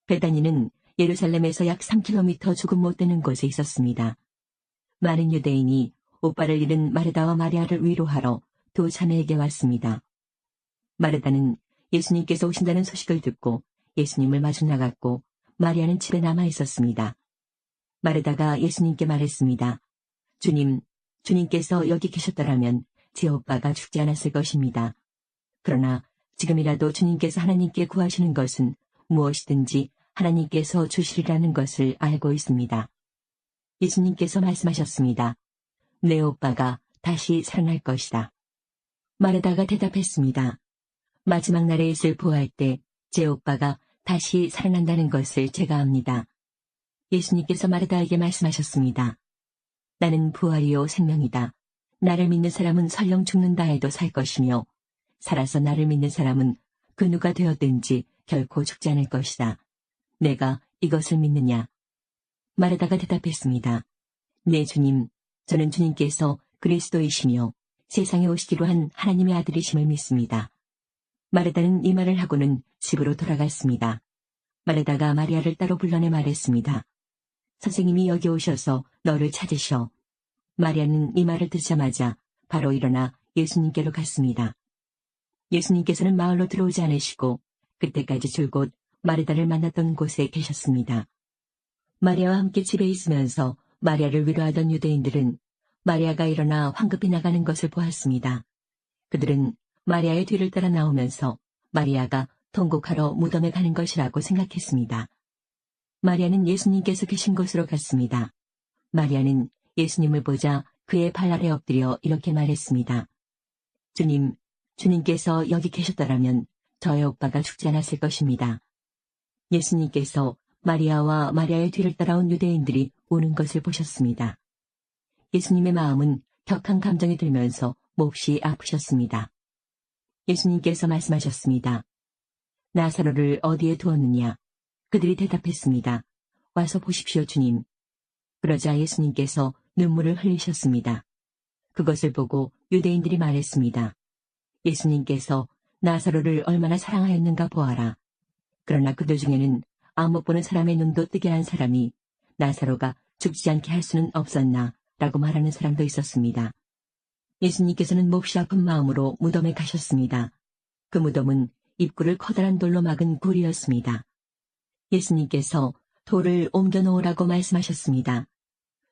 Speaker 1: 베다니는 예루살렘에서 약 3km 조금 못 되는 곳에 있었습니다. 많은 유대인이 오빠를 잃은 마르다와 마리아를 위로하러 두 자매에게 왔습니다. 마르다는 예수님께서 오신다는 소식을 듣고 예수님을 마중 나갔고 마리아는 집에 남아 있었습니다. 마르다가 예수님께 말했습니다. 주님, 주님께서 여기 계셨더라면 제 오빠가 죽지 않았을 것입니다. 그러나 지금이라도 주님께서 하나님께 구하시는 것은 무엇이든지 하나님께서 주시리라는 것을 알고 있습니다. 예수님께서 말씀하셨습니다. 내 오빠가 다시 살아날 것이다. 마르다가 대답했습니다. 마지막 날에 있을 부활 때 제 오빠가 다시 살아난다는 것을 제가 압니다. 예수님께서 마르다에게 말씀하셨습니다. 나는 부활이요 생명이다. 나를 믿는 사람은 설령 죽는다 해도 살 것이며 살아서 나를 믿는 사람은 그 누가 되었든지 결코 죽지 않을 것이다. 내가 이것을 믿느냐? 마르다가 대답했습니다. 네 주님, 저는 주님께서 그리스도이시며 세상에 오시기로 한 하나님의 아들이심을 믿습니다. 마르다는 이 말을 하고는 집으로 돌아갔습니다. 마르다가 마리아를 따로 불러내 말했습니다. 선생님이 여기 오셔서 너를 찾으셔. 마리아는 이 말을 듣자마자 바로 일어나 예수님께로 갔습니다. 예수님께서는 마을로 들어오지 않으시고 그때까지 줄곧 마르다를 만났던 곳에 계셨습니다. 마리아와 함께 집에 있으면서 마리아를 위로하던 유대인들은 마리아가 일어나 황급히 나가는 것을 보았습니다. 그들은 마리아의 뒤를 따라 나오면서 마리아가 통곡하러 무덤에 가는 것이라고 생각했습니다. 마리아는 예수님께서 계신 곳으로 갔습니다. 마리아는 예수님을 보자 그의 발 아래 엎드려 이렇게 말했습니다. 주님, 주님께서 여기 계셨더라면 저의 오빠가 죽지 않았을 것입니다. 예수님께서 마리아와 마리아의 뒤를 따라온 유대인들이 오는 것을 보셨습니다. 예수님의 마음은 격한 감정이 들면서 몹시 아프셨습니다. 예수님께서 말씀하셨습니다. 나사로를 어디에 두었느냐? 그들이 대답했습니다. 와서 보십시오, 주님. 그러자 예수님께서 눈물을 흘리셨습니다. 그것을 보고 유대인들이 말했습니다. 예수님께서 나사로를 얼마나 사랑하였는가 보아라. 그러나 그들 중에는 아무 못 보는 사람의 눈도 뜨게 한 사람이 나사로가 죽지 않게 할 수는 없었나 라고 말하는 사람도 있었습니다. 예수님께서는 몹시 아픈 마음으로 무덤에 가셨습니다. 그 무덤은 입구를 커다란 돌로 막은 굴이었습니다. 예수님께서 돌을 옮겨놓으라고 말씀하셨습니다.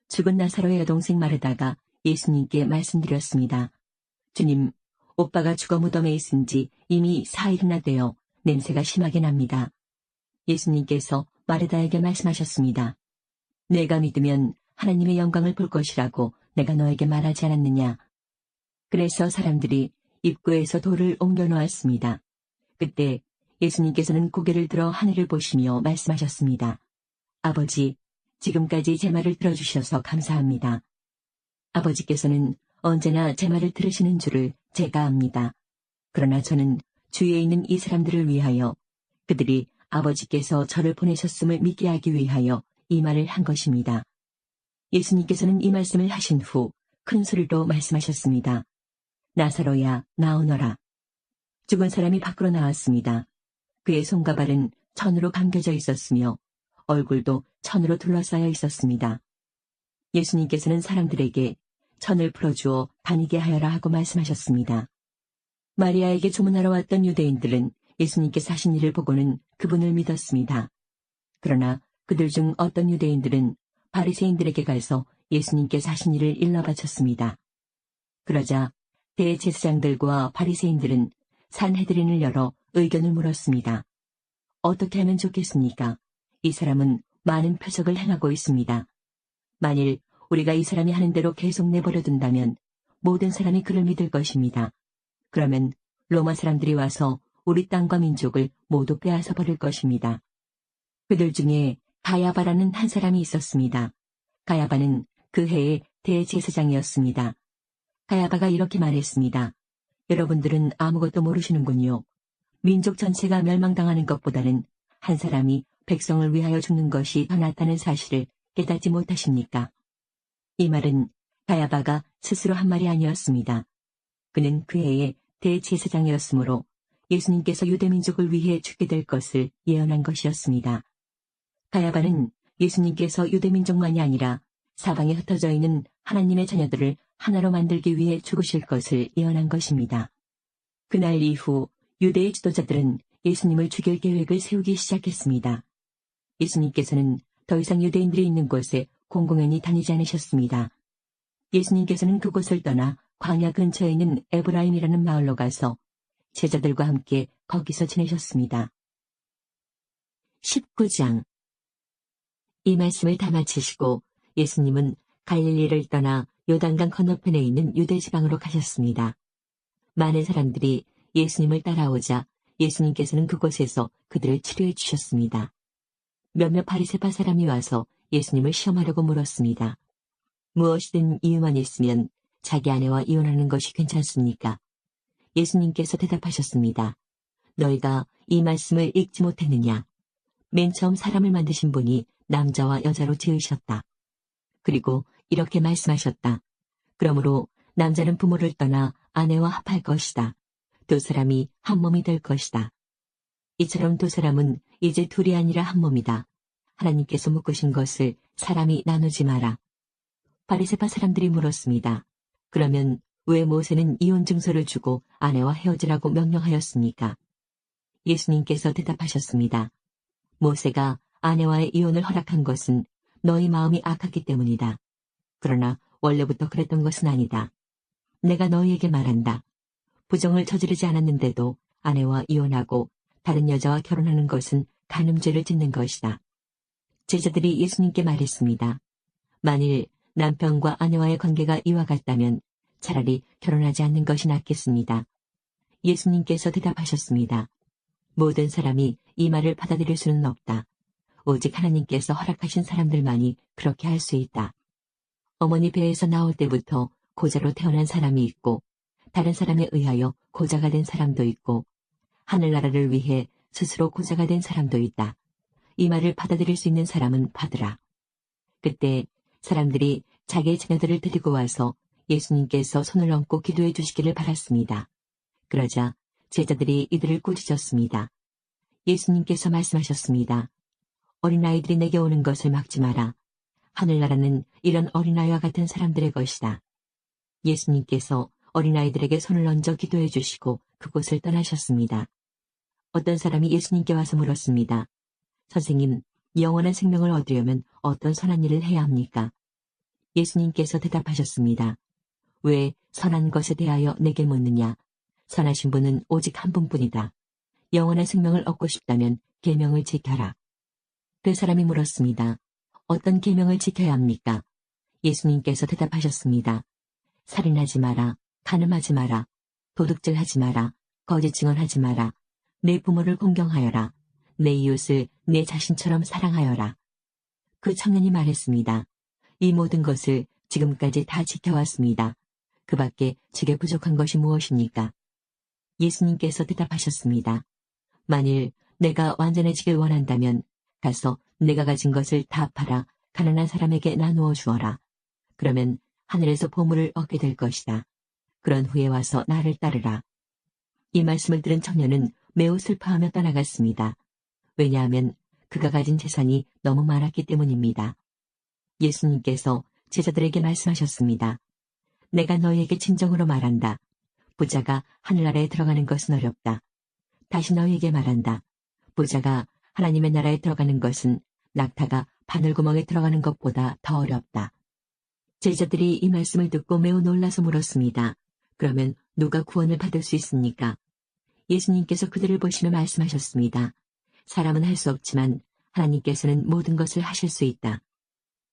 Speaker 1: 죽은 나사로의 여동생 마르다가 예수님께 말씀드렸습니다. 주님, 오빠가 죽어 무덤에 있은 지 이미 4일이나 되어 냄새가 심하게 납니다. 예수님께서 마르다에게 말씀하셨습니다. 내가 믿으면 하나님의 영광을 볼 것이라고 내가 너에게 말하지 않았느냐. 그래서 사람들이 입구에서 돌을 옮겨놓았습니다. 그때 예수님께서는 고개를 들어 하늘을 보시며 말씀하셨습니다. 아버지, 지금까지 제 말을 들어주셔서 감사합니다. 아버지께서는 언제나 제 말을 들으시는 줄을 제가 압니다. 그러나 저는 주위에 있는 이 사람들을 위하여 그들이 아버지께서 저를 보내셨음을 믿게 하기 위하여 이 말을 한 것입니다. 예수님께서는 이 말씀을 하신 후 큰 소리로 말씀하셨습니다. 나사로야, 나오너라. 죽은 사람이 밖으로 나왔습니다. 그의 손과 발은 천으로 감겨져 있었으며 얼굴도 천으로 둘러싸여 있었습니다. 예수님께서는 사람들에게 천을 풀어주어 다니게 하여라 하고 말씀하셨습니다. 마리아에게 조문하러 왔던 유대인들은 예수님께서 하신 일을 보고는 그분을 믿었습니다. 그러나 그들 중 어떤 유대인들은 바리새인들에게 가서 예수님께서 하신 일을 일러 바쳤습니다. 그러자 대제사장들과 바리새인들은 산헤드린을 열어 의견을 물었습니다. 어떻게 하면 좋겠습니까? 이 사람은 많은 표적을 행하고 있습니다. 만일 우리가 이 사람이 하는 대로 계속 내버려둔다면 모든 사람이 그를 믿을 것입니다. 그러면 로마 사람들이 와서 우리 땅과 민족을 모두 빼앗아 버릴 것입니다. 그들 중에 가야바라는 한 사람이 있었습니다. 가야바는 그 해의 대제사장이었습니다. 가야바가 이렇게 말했습니다. 여러분들은 아무것도 모르시는군요. 민족 전체가 멸망당하는 것보다는 한 사람이 백성을 위하여 죽는 것이 더 낫다는 사실을 깨닫지 못하십니까? 이 말은 가야바가 스스로 한 말이 아니었습니다. 그는 그 해의 대제사장이었으므로 예수님께서 유대민족을 위해 죽게 될 것을 예언한 것이었습니다. 가야바는 예수님께서 유대민족만이 아니라 사방에 흩어져 있는 하나님의 자녀들을 하나로 만들기 위해 죽으실 것을 예언한 것입니다. 그날 이후 유대의 지도자들은 예수님을 죽일 계획을 세우기 시작했습니다. 예수님께서는 더 이상 유대인들이 있는 곳에 공공연히 다니지 않으셨습니다. 예수님께서는 그곳을 떠나 광야 근처에 있는 에브라임이라는 마을로 가서 제자들과 함께 거기서 지내셨습니다. 19장. 이 말씀을 다 마치시고 예수님은 갈릴리를 떠나 요단강 건너편에 있는 유대 지방으로 가셨습니다. 많은 사람들이 예수님을 따라오자 예수님께서는 그곳에서 그들을 치료해 주셨습니다. 몇몇 바리새파 사람이 와서 예수님을 시험하려고 물었습니다. 무엇이든 이유만 있으면 자기 아내와 이혼하는 것이 괜찮습니까? 예수님께서 대답하셨습니다. 너희가 이 말씀을 읽지 못했느냐? 맨 처음 사람을 만드신 분이 남자와 여자로 지으셨다. 그리고 이렇게 말씀하셨다. 그러므로 남자는 부모를 떠나 아내와 합할 것이다. 두 사람이 한 몸이 될 것이다. 이처럼 두 사람은 이제 둘이 아니라 한 몸이다. 하나님께서 묶으신 것을 사람이 나누지 마라. 바리새파 사람들이 물었습니다. 그러면 왜 모세는 이혼 증서를 주고 아내와 헤어지라고 명령하였습니까? 예수님께서 대답하셨습니다. 모세가 아내와의 이혼을 허락한 것은 너희 마음이 악하기 때문이다. 그러나 원래부터 그랬던 것은 아니다. 내가 너희에게 말한다. 부정을 저지르지 않았는데도 아내와 이혼하고 다른 여자와 결혼하는 것은 간음죄를 짓는 것이다. 제자들이 예수님께 말했습니다. 만일 남편과 아내와의 관계가 이와 같다면 차라리 결혼하지 않는 것이 낫겠습니다. 예수님께서 대답하셨습니다. 모든 사람이 이 말을 받아들일 수는 없다. 오직 하나님께서 허락하신 사람들만이 그렇게 할 수 있다. 어머니 배에서 나올 때부터 고자로 태어난 사람이 있고 다른 사람에 의하여 고자가 된 사람도 있고 하늘나라를 위해 스스로 고자가 된 사람도 있다. 이 말을 받아들일 수 있는 사람은 받으라. 그때 사람들이 자기의 자녀들을 데리고 와서 예수님께서 손을 얹고 기도해 주시기를 바랐습니다. 그러자 제자들이 이들을 꾸짖었습니다. 예수님께서 말씀하셨습니다. 어린아이들이 내게 오는 것을 막지 마라. 하늘나라는 이런 어린아이와 같은 사람들의 것이다. 예수님께서 어린아이들에게 손을 얹어 기도해 주시고 그곳을 떠나셨습니다. 어떤 사람이 예수님께 와서 물었습니다. 선생님, 영원한 생명을 얻으려면 어떤 선한 일을 해야 합니까? 예수님께서 대답하셨습니다. 왜 선한 것에 대하여 내게 묻느냐? 선하신 분은 오직 한 분뿐이다. 영원한 생명을 얻고 싶다면 계명을 지켜라. 그 사람이 물었습니다. 어떤 계명을 지켜야 합니까? 예수님께서 대답하셨습니다. 살인하지 마라, 간음하지 마라, 도둑질하지 마라, 거짓 증언하지 마라, 내 부모를 공경하여라, 내 이웃을 내 자신처럼 사랑하여라. 그 청년이 말했습니다. 이 모든 것을 지금까지 다 지켜왔습니다. 그 밖에 제게 부족한 것이 무엇입니까? 예수님께서 대답하셨습니다. 만일 내가 완전해지길 원한다면 가서 내가 가진 것을 다 팔아 가난한 사람에게 나누어 주어라. 그러면 하늘에서 보물을 얻게 될 것이다. 그런 후에 와서 나를 따르라. 이 말씀을 들은 청년은 매우 슬퍼하며 떠나갔습니다. 왜냐하면 그가 가진 재산이 너무 많았기 때문입니다. 예수님께서 제자들에게 말씀하셨습니다. 내가 너희에게 진정으로 말한다. 부자가 하늘나라에 들어가는 것은 어렵다. 다시 너희에게 말한다. 부자가 하나님의 나라에 들어가는 것은 낙타가 바늘구멍에 들어가는 것보다 더 어렵다. 제자들이 이 말씀을 듣고 매우 놀라서 물었습니다. 그러면 누가 구원을 받을 수 있습니까? 예수님께서 그들을 보시며 말씀하셨습니다. 사람은 할 수 없지만 하나님께서는 모든 것을 하실 수 있다.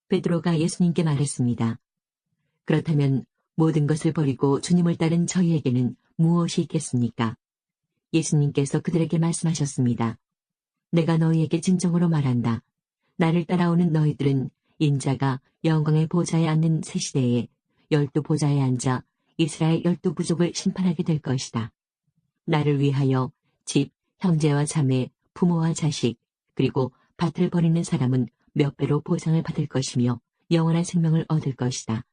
Speaker 1: 베드로가 예수님께 말했습니다. 그렇다면 모든 것을 버리고 주님을 따른 저희에게는 무엇이 있겠습니까? 예수님께서 그들에게 말씀하셨습니다. 내가 너희에게 진정으로 말한다. 나를 따라오는 너희들은 인자가 영광의 보좌에 앉는 새 시대에 12보좌에 앉아 이스라엘 12부족을 심판하게 될 것이다. 나를 위하여 집, 형제와 자매, 부모와 자식, 그리고 밭을 버리는 사람은 몇 배로 보상을 받을 것이며 영원한 생명을 얻을 것이다.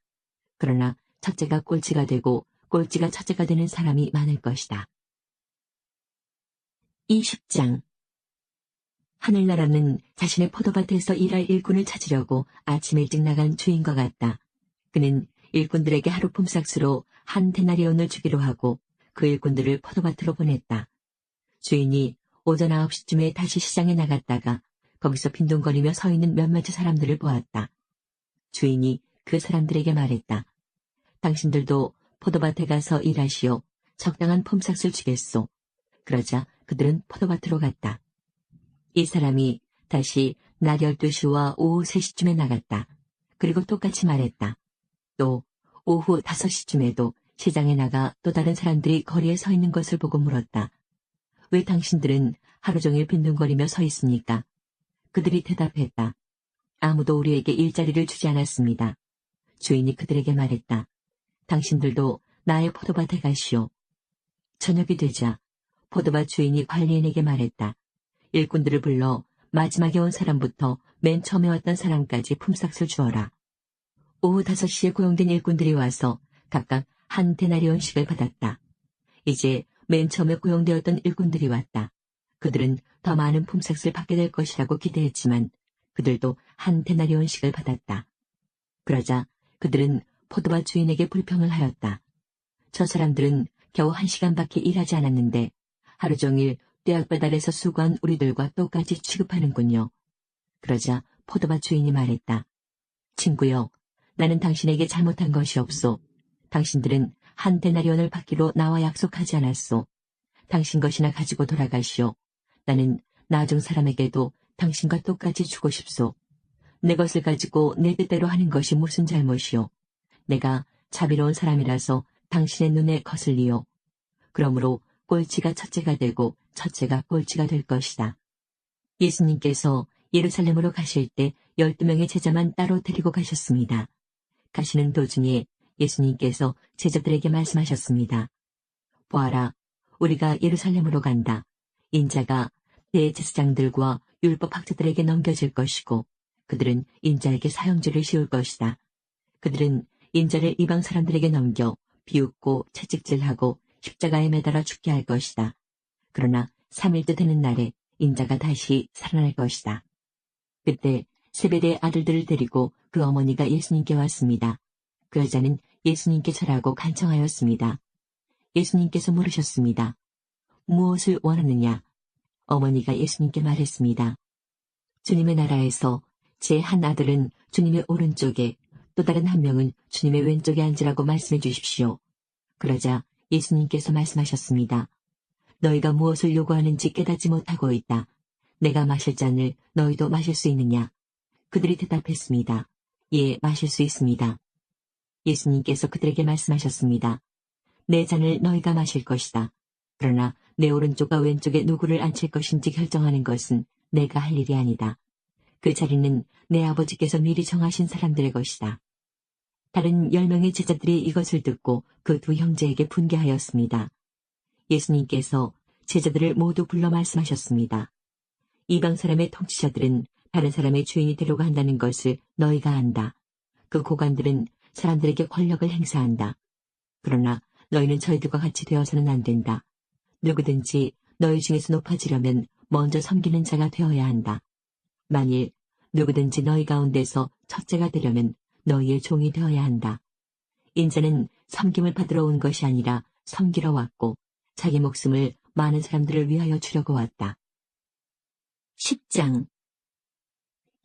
Speaker 1: 그러나 첫째가 꼴찌가 되고 꼴찌가 첫째가 되는 사람이 많을 것이다. 20장 하늘나라는 자신의 포도밭에서 일할 일꾼을 찾으려고 아침 일찍 나간 주인과 같다. 그는 일꾼들에게 하루 품삯으로 한 데나리온을 주기로 하고 그 일꾼들을 포도밭으로 보냈다. 주인이 오전 9시쯤에 다시 시장에 나갔다가 거기서 빈둥거리며 서 있는 몇몇의 사람들을 보았다. 주인이 그 사람들에게 말했다. 당신들도 포도밭에 가서 일하시오. 적당한 품삯을 주겠소. 그러자 그들은 포도밭으로 갔다. 이 사람이 다시 낮 12시와 오후 3시쯤에 나갔다. 그리고 똑같이 말했다. 또 오후 5시쯤에도 시장에 나가 또 다른 사람들이 거리에 서 있는 것을 보고 물었다. 왜 당신들은 하루 종일 빈둥거리며 서 있습니까? 그들이 대답했다. 아무도 우리에게 일자리를 주지 않았습니다. 주인이 그들에게 말했다. 당신들도 나의 포도밭에 가시오. 저녁이 되자 포도밭 주인이 관리인에게 말했다. 일꾼들을 불러 마지막에 온 사람부터 맨 처음에 왔던 사람까지 품삯을 주어라. 오후 5시에 고용된 일꾼들이 와서 각각 한 데나리온씩을 받았다. 이제 맨 처음에 고용되었던 일꾼들이 왔다. 그들은 더 많은 품삯을 받게 될 것이라고 기대했지만 그들도 한 데나리온씩을 받았다. 그러자 그들은 포도밭 주인에게 불평을 하였다. 저 사람들은 겨우 1시간밖에 일하지 않았는데 하루 종일 떼약 배달해서 수고한 우리들과 똑같이 취급하는군요. 그러자 포도밭 주인이 말했다. 친구여, 나는 당신에게 잘못한 것이 없소. 당신들은 한 데나리온을 받기로 나와 약속하지 않았소. 당신 것이나 가지고 돌아가시오. 나는 나중 사람에게도 당신과 똑같이 주고 싶소. 내 것을 가지고 내 뜻대로 하는 것이 무슨 잘못이오. 내가 자비로운 사람이라서 당신의 눈에 거슬리오. 그러므로 꼴찌가 첫째가 되고 첫째가 꼴찌가 될 것이다. 예수님께서 예루살렘으로 가실 때 12명의 제자만 따로 데리고 가셨습니다. 가시는 도중에 예수님께서 제자들에게 말씀하셨습니다. 보아라, 우리가 예루살렘으로 간다. 인자가 대제사장들과 율법학자들에게 넘겨질 것이고 그들은 인자에게 사형죄를 씌울 것이다. 그들은 인자를 이방 사람들에게 넘겨 비웃고 채찍질하고 십자가에 매달아 죽게 할 것이다. 그러나 3일째 되는 날에 인자가 다시 살아날 것이다. 그때 세베대의 아들들을 데리고 그 어머니가 예수님께 왔습니다. 그 여자는 예수님께 절하고 간청하였습니다. 예수님께서 물으셨습니다. 무엇을 원하느냐? 어머니가 예수님께 말했습니다. 주님의 나라에서 제 한 아들은 주님의 오른쪽에 또 다른 한 명은 주님의 왼쪽에 앉으라고 말씀해 주십시오. 그러자 예수님께서 말씀하셨습니다. 너희가 무엇을 요구하는지 깨닫지 못하고 있다. 내가 마실 잔을 너희도 마실 수 있느냐? 그들이 대답했습니다. 예, 마실 수 있습니다. 예수님께서 그들에게 말씀하셨습니다. 내 잔을 너희가 마실 것이다. 그러나 내 오른쪽과 왼쪽에 누구를 앉힐 것인지 결정하는 것은 내가 할 일이 아니다. 그 자리는 내 아버지께서 미리 정하신 사람들의 것이다. 다른 10명의 제자들이 이것을 듣고 그 두 형제에게 분개하였습니다. 예수님께서 제자들을 모두 불러 말씀하셨습니다. 이방 사람의 통치자들은 다른 사람의 주인이 되려고 한다는 것을 너희가 안다. 그 고관들은 사람들에게 권력을 행사한다. 그러나 너희는 저희들과 같이 되어서는 안 된다. 누구든지 너희 중에서 높아지려면 먼저 섬기는 자가 되어야 한다. 만일 누구든지 너희 가운데서 첫째가 되려면 너희의 종이 되어야 한다. 인자는 섬김을 받으러 온 것이 아니라 섬기러 왔고 자기 목숨을 많은 사람들을 위하여 주려고 왔다. 10장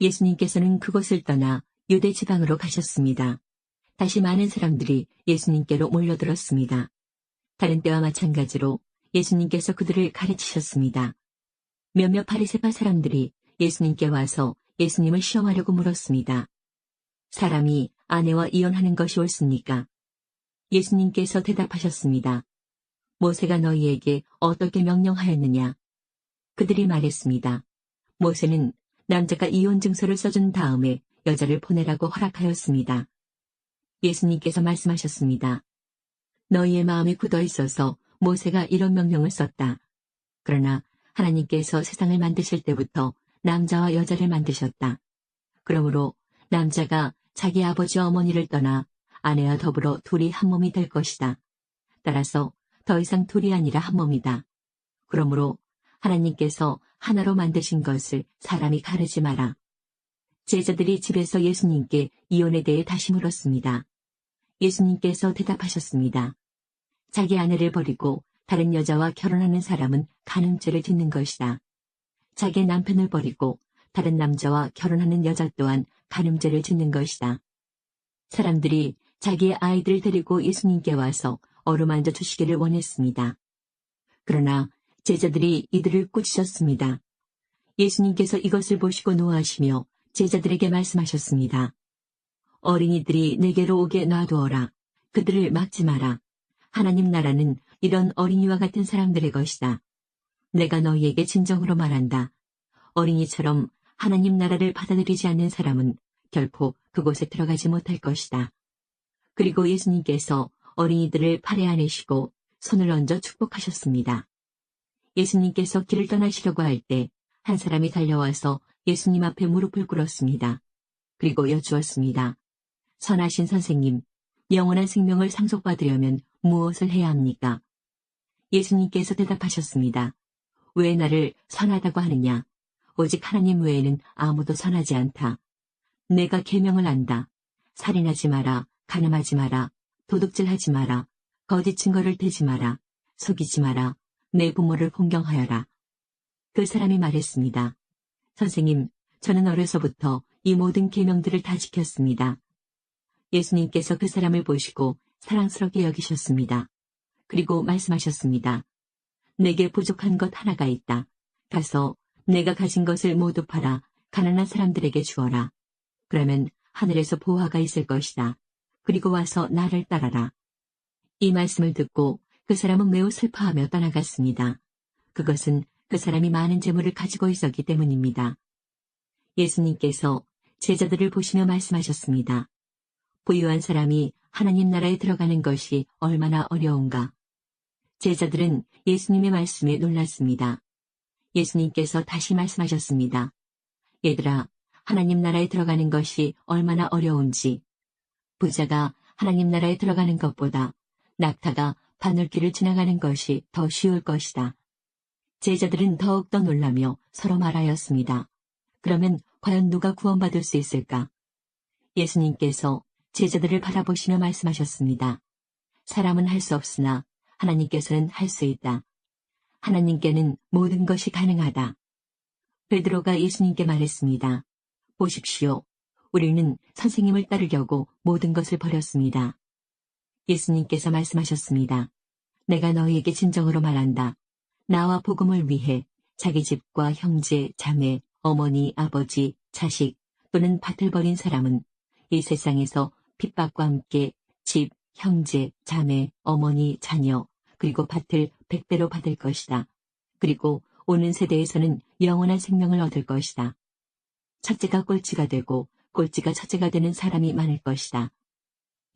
Speaker 1: 예수님께서는 그곳을 떠나 유대 지방으로 가셨습니다. 다시 많은 사람들이 예수님께로 몰려들었습니다. 다른 때와 마찬가지로 예수님께서 그들을 가르치셨습니다. 몇몇 바리새파 사람들이 예수님께 와서 예수님을 시험하려고 물었습니다. 사람이 아내와 이혼하는 것이 옳습니까? 예수님께서 대답하셨습니다. 모세가 너희에게 어떻게 명령하였느냐? 그들이 말했습니다. 모세는 남자가 이혼 증서를 써준 다음에 여자를 보내라고 허락하였습니다. 예수님께서 말씀하셨습니다. 너희의 마음이 굳어 있어서 모세가 이런 명령을 썼다. 그러나 하나님께서 세상을 만드실 때부터 남자와 여자를 만드셨다. 그러므로 남자가 자기 아버지 어머니를 떠나 아내와 더불어 둘이 한 몸이 될 것이다. 따라서 더 이상 둘이 아니라 한 몸이다. 그러므로 하나님께서 하나로 만드신 것을 사람이 가르지 마라. 제자들이 집에서 예수님께 이혼에 대해 다시 물었습니다. 예수님께서 대답하셨습니다. 자기 아내를 버리고 다른 여자와 결혼하는 사람은 간음죄를 짓는 것이다. 자기 남편을 버리고 다른 남자와 결혼하는 여자 또한 간음죄를 짓는 것이다. 사람들이 자기의 아이들을 데리고 예수님께 와서 어루만져 주시기를 원했습니다. 그러나 제자들이 이들을 꾸짖었습니다. 예수님께서 이것을 보시고 노하시며 제자들에게 말씀하셨습니다. 어린이들이 내게로 오게 놔두어라. 그들을 막지 마라. 하나님 나라는 이런 어린이와 같은 사람들의 것이다. 내가 너희에게 진정으로 말한다. 어린이처럼 하나님 나라를 받아들이지 않는 사람은 결코 그곳에 들어가지 못할 것이다. 그리고 예수님께서 어린이들을 팔에 안으시고 손을 얹어 축복하셨습니다. 예수님께서 길을 떠나시려고 할 때 한 사람이 달려와서 예수님 앞에 무릎을 꿇었습니다. 그리고 여쭈었습니다. 선하신 선생님, 영원한 생명을 상속받으려면 무엇을 해야 합니까? 예수님께서 대답하셨습니다. 왜 나를 선하다고 하느냐? 오직 하나님 외에는 아무도 선하지 않다. 내가 계명을 안다. 살인하지 마라, 간음하지 마라, 도둑질하지 마라, 거짓 증거를 대지 마라, 속이지 마라, 내 부모를 공경하여라. 그 사람이 말했습니다. 선생님, 저는 어려서부터 이 모든 계명들을 다 지켰습니다. 예수님께서 그 사람을 보시고 사랑스럽게 여기셨습니다. 그리고 말씀하셨습니다. 내게 부족한 것 하나가 있다. 가서 내가 가진 것을 모두 팔아 가난한 사람들에게 주어라. 그러면 하늘에서 보화가 있을 것이다. 그리고 와서 나를 따라라. 이 말씀을 듣고 그 사람은 매우 슬퍼하며 떠나갔습니다. 그것은 그 사람이 많은 재물을 가지고 있었기 때문입니다. 예수님께서 제자들을 보시며 말씀하셨습니다. 부유한 사람이 하나님 나라에 들어가는 것이 얼마나 어려운가. 제자들은 예수님의 말씀에 놀랐습니다. 예수님께서 다시 말씀하셨습니다. 얘들아, 하나님 나라에 들어가는 것이 얼마나 어려운지. 부자가 하나님 나라에 들어가는 것보다 낙타가 바늘길을 지나가는 것이 더 쉬울 것이다. 제자들은 더욱더 놀라며 서로 말하였습니다. 그러면 과연 누가 구원받을 수 있을까? 예수님께서 제자들을 바라보시며 말씀하셨습니다. 사람은 할 수 없으나 하나님께서는 할 수 있다. 하나님께는 모든 것이 가능하다. 베드로가 예수님께 말했습니다. 보십시오. 우리는 선생님을 따르려고 모든 것을 버렸습니다. 예수님께서 말씀하셨습니다. 내가 너희에게 진정으로 말한다. 나와 복음을 위해 자기 집과 형제, 자매, 어머니, 아버지, 자식 또는 밭을 버린 사람은 이 세상에서 핍박과 함께 집, 형제, 자매, 어머니, 자녀, 그리고 밭을 100배로 받을 것이다. 그리고 오는 세대에서는 영원한 생명을 얻을 것이다. 첫째가 꼴찌가 되고 꼴찌가 첫째가 되는 사람이 많을 것이다.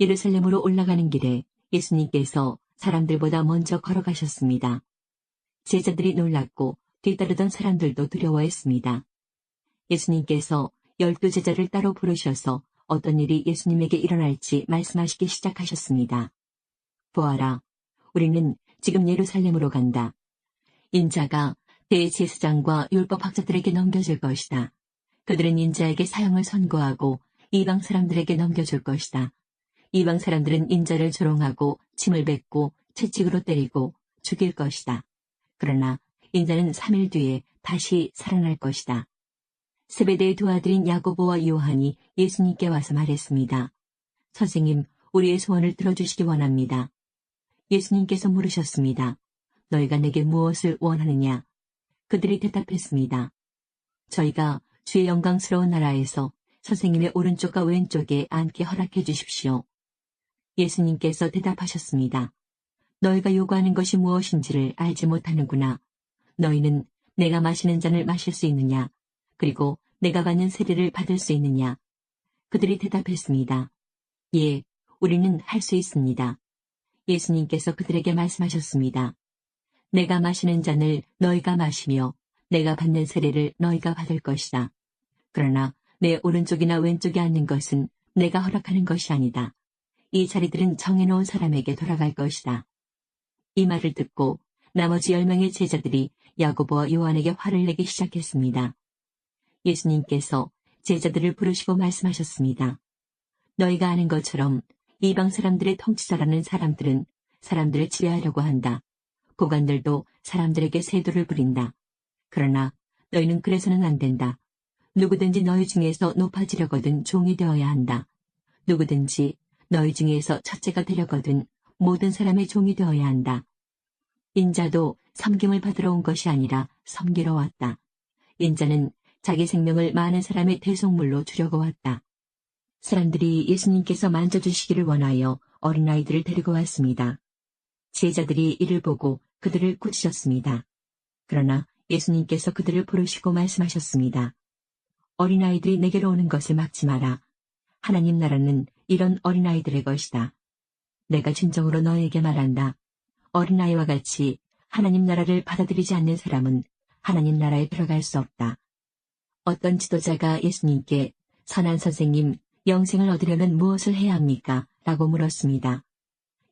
Speaker 1: 예루살렘으로 올라가는 길에 예수님께서 사람들보다 먼저 걸어가셨습니다. 제자들이 놀랐고 뒤따르던 사람들도 두려워했습니다. 예수님께서 12 제자를 따로 부르셔서 어떤 일이 예수님에게 일어날지 말씀하시기 시작하셨습니다. 보아라, 우리는 지금 예루살렘으로 간다. 인자가 대제사장과 율법학자들에게 넘겨질 것이다. 그들은 인자에게 사형을 선고하고 이방 사람들에게 넘겨줄 것이다. 이방 사람들은 인자를 조롱하고 침을 뱉고 채찍으로 때리고 죽일 것이다. 그러나 인자는 3일 뒤에 다시 살아날 것이다. 세베대의 두 아들인 야고보와 요한이 예수님께 와서 말했습니다. 선생님, 우리의 소원을 들어주시기 원합니다. 예수님께서 물으셨습니다. 너희가 내게 무엇을 원하느냐? 그들이 대답했습니다. 저희가 주의 영광스러운 나라에서 선생님의 오른쪽과 왼쪽에 앉게 허락해 주십시오. 예수님께서 대답하셨습니다. 너희가 요구하는 것이 무엇인지를 알지 못하는구나. 너희는 내가 마시는 잔을 마실 수 있느냐? 그리고 내가 받는 세례를 받을 수 있느냐? 그들이 대답했습니다. 예, 우리는 할 수 있습니다. 예수님께서 그들에게 말씀하셨습니다. 내가 마시는 잔을 너희가 마시며 내가 받는 세례를 너희가 받을 것이다. 그러나 내 오른쪽이나 왼쪽에 앉는 것은 내가 허락하는 것이 아니다. 이 자리들은 정해놓은 사람에게 돌아갈 것이다. 이 말을 듣고 나머지 10명의 제자들이 야고보와 요한에게 화를 내기 시작했습니다. 예수님께서 제자들을 부르시고 말씀하셨습니다. 너희가 아는 것처럼 이방 사람들의 통치자라는 사람들은 사람들을 지배하려고 한다. 고관들도 사람들에게 세도를 부린다. 그러나 너희는 그래서는 안 된다. 누구든지 너희 중에서 높아지려거든 종이 되어야 한다. 누구든지 너희 중에서 첫째가 되려거든 모든 사람의 종이 되어야 한다. 인자도 섬김을 받으러 온 것이 아니라 섬기러 왔다. 인자는 자기 생명을 많은 사람의 대속물로 주려고 왔다. 사람들이 예수님께서 만져주시기를 원하여 어린아이들을 데리고 왔습니다. 제자들이 이를 보고 그들을 꾸짖었습니다. 그러나 예수님께서 그들을 부르시고 말씀하셨습니다. 어린아이들이 내게로 오는 것을 막지 마라. 하나님 나라는 이런 어린아이들의 것이다. 내가 진정으로 너에게 말한다. 어린아이와 같이 하나님 나라를 받아들이지 않는 사람은 하나님 나라에 들어갈 수 없다. 어떤 지도자가 예수님께 선한 선생님, 영생을 얻으려면 무엇을 해야 합니까? 라고 물었습니다.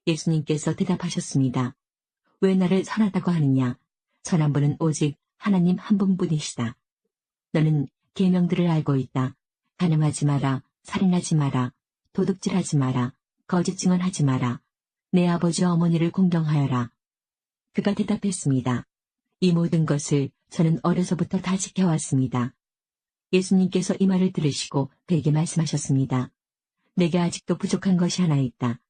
Speaker 1: 예수님께서 대답하셨습니다. 왜 나를 선하다고 하느냐? 선한 분은 오직 하나님 한 분뿐이시다. 너는 계명들을 알고 있다. 간음하지 마라, 살인하지 마라, 도둑질하지 마라, 거짓 증언하지 마라, 내 아버지와 어머니를 공경하여라. 그가 대답했습니다. 이 모든 것을 저는 어려서부터 다 지켜왔습니다. 예수님께서 이 말을 들으시고 그에게 말씀하셨습니다. 내게 아직도 부족한 것이 하나 있다.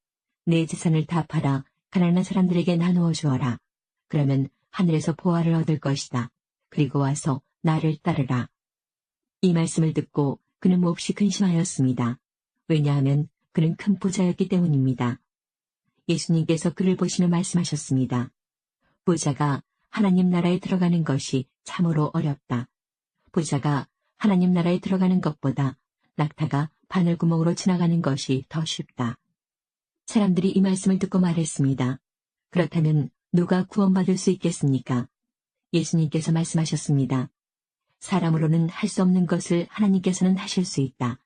Speaker 1: 내 재산을 다 팔아 가난한 사람들에게 나누어 주어라. 그러면 하늘에서 보화를 얻을 것이다. 그리고 와서 나를 따르라. 이 말씀을 듣고 그는 몹시 근심하였습니다. 왜냐하면 그는 큰 부자였기 때문입니다. 예수님께서 그를 보시며 말씀하셨습니다. 부자가 하나님 나라에 들어가는 것이 참으로 어렵다. 부자가 하나님 나라에 들어가는 것보다 낙타가 바늘구멍으로 지나가는 것이 더 쉽다. 사람들이 이 말씀을 듣고 말했습니다. 그렇다면 누가 구원받을 수 있겠습니까? 예수님께서 말씀하셨습니다. 사람으로는 할 수 없는 것을 하나님께서는 하실 수 있다.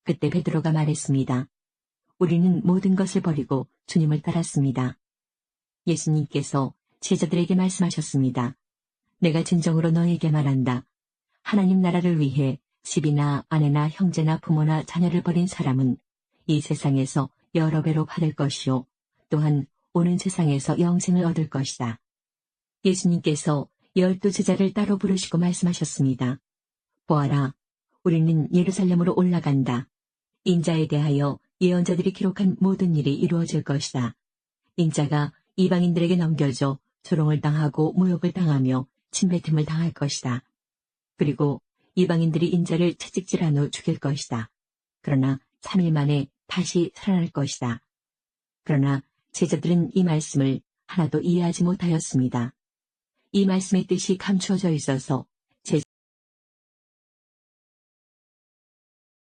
Speaker 1: 그때 베드로가 말했습니다. 우리는 모든 것을 버리고 주님을 따랐습니다. 예수님께서 제자들에게 말씀하셨습니다. 내가 진정으로 너에게 말한다. 하나님 나라를 위해 집이나 아내나 형제나 부모나 자녀를 버린 사람은 이 세상에서 여러 배로 받을 것이요. 또한 오는 세상에서 영생을 얻을 것이다. 예수님께서 12 제자를 따로 부르시고 말씀하셨습니다. 보아라, 우리는 예루살렘으로 올라간다. 인자에 대하여 예언자들이 기록한 모든 일이 이루어질 것이다. 인자가 이방인들에게 넘겨져 조롱을 당하고 모욕을 당하며 침뱉음을 당할 것이다. 그리고 이방인들이 인자를 채찍질한 후 죽일 것이다. 그러나 3일 만에 다시 살아날 것이다. 그러나 제자들은 이 말씀을 하나도 이해하지 못하였습니다. 이 말씀의 뜻이 감추어져 있어서